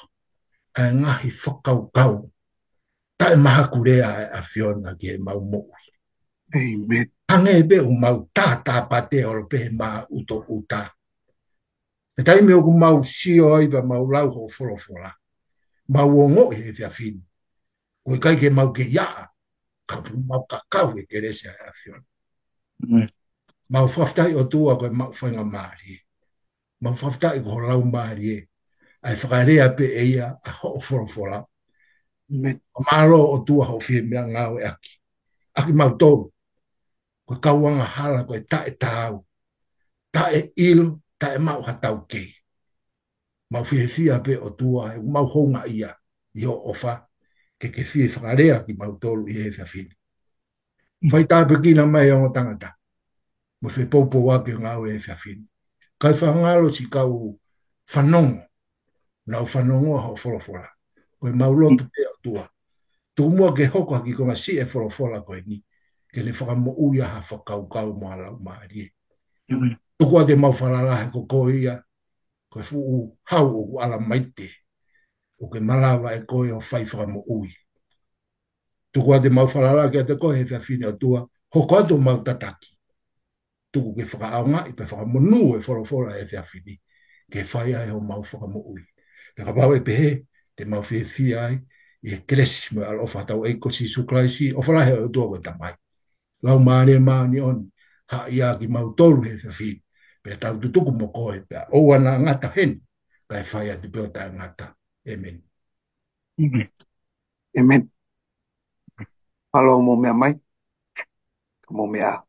ai ngahi whakaukau, tae maha kurea a Fiona ki e mau mo. Amen. Hange be o mau tātā pate o pe ma uto uta. E tai me o ku mau sio ai ba mau lau ho fora. Mau o ngo e fia fin. O kai ke mau ke ya, ka mau kakau e kerese a Fiona. Mau whaftai o tua koe mau whainga maari. Mau whaftai ko lau maari e. Ai whakarea pe e ia a ho fora. Amen. O maro o tua ho fie mea ngau e aki. Aki mau tōru. Koe kauanga hala koe tae tāu. Tae ilu, tae mau hatau kei. Mau fie fia pe o tua e mau honga ia i o ofa. Ke fie whakarea ki mau tōru i e whiawhini. Whai tāpe kina mai o tangata. Mo whi popo wake o ngau e whiawhini. Kai whangalo si kau whanongo. Nau whanongo hau wholofora. Koe mau lotu pe o tua. Tu mua ke hoko haki konga si e wholofora koe ni. Ke le whakamo uia ha whakaukau mo alau maari. Tuku a te mau whalalahe ko koe ia. Koe fuu hau o ala maite. O ke malawa e koe o whai whakamo ui. Tuku a te mau whalalahe ke a te koe he whiawhini o tua. Hoko atu mau tataki. Tuku ke whakaaonga i pe whakamo nu e wholofora e whiawhini. Ke whai ai o mau whakamo ui. Ka pau e pehe, te mau fie fie ai, i e kresi mo alo whatau e kosi suklaisi, o whalahe o tua koe tamai. Lau maane maani on, ha ia ki mau tolu he fi, pe tau tutuku mo koe, pe o ana ngata hen, kai whai ati peo ta ngata. Amen. Amen. Alo mo mea mai. Mo mea.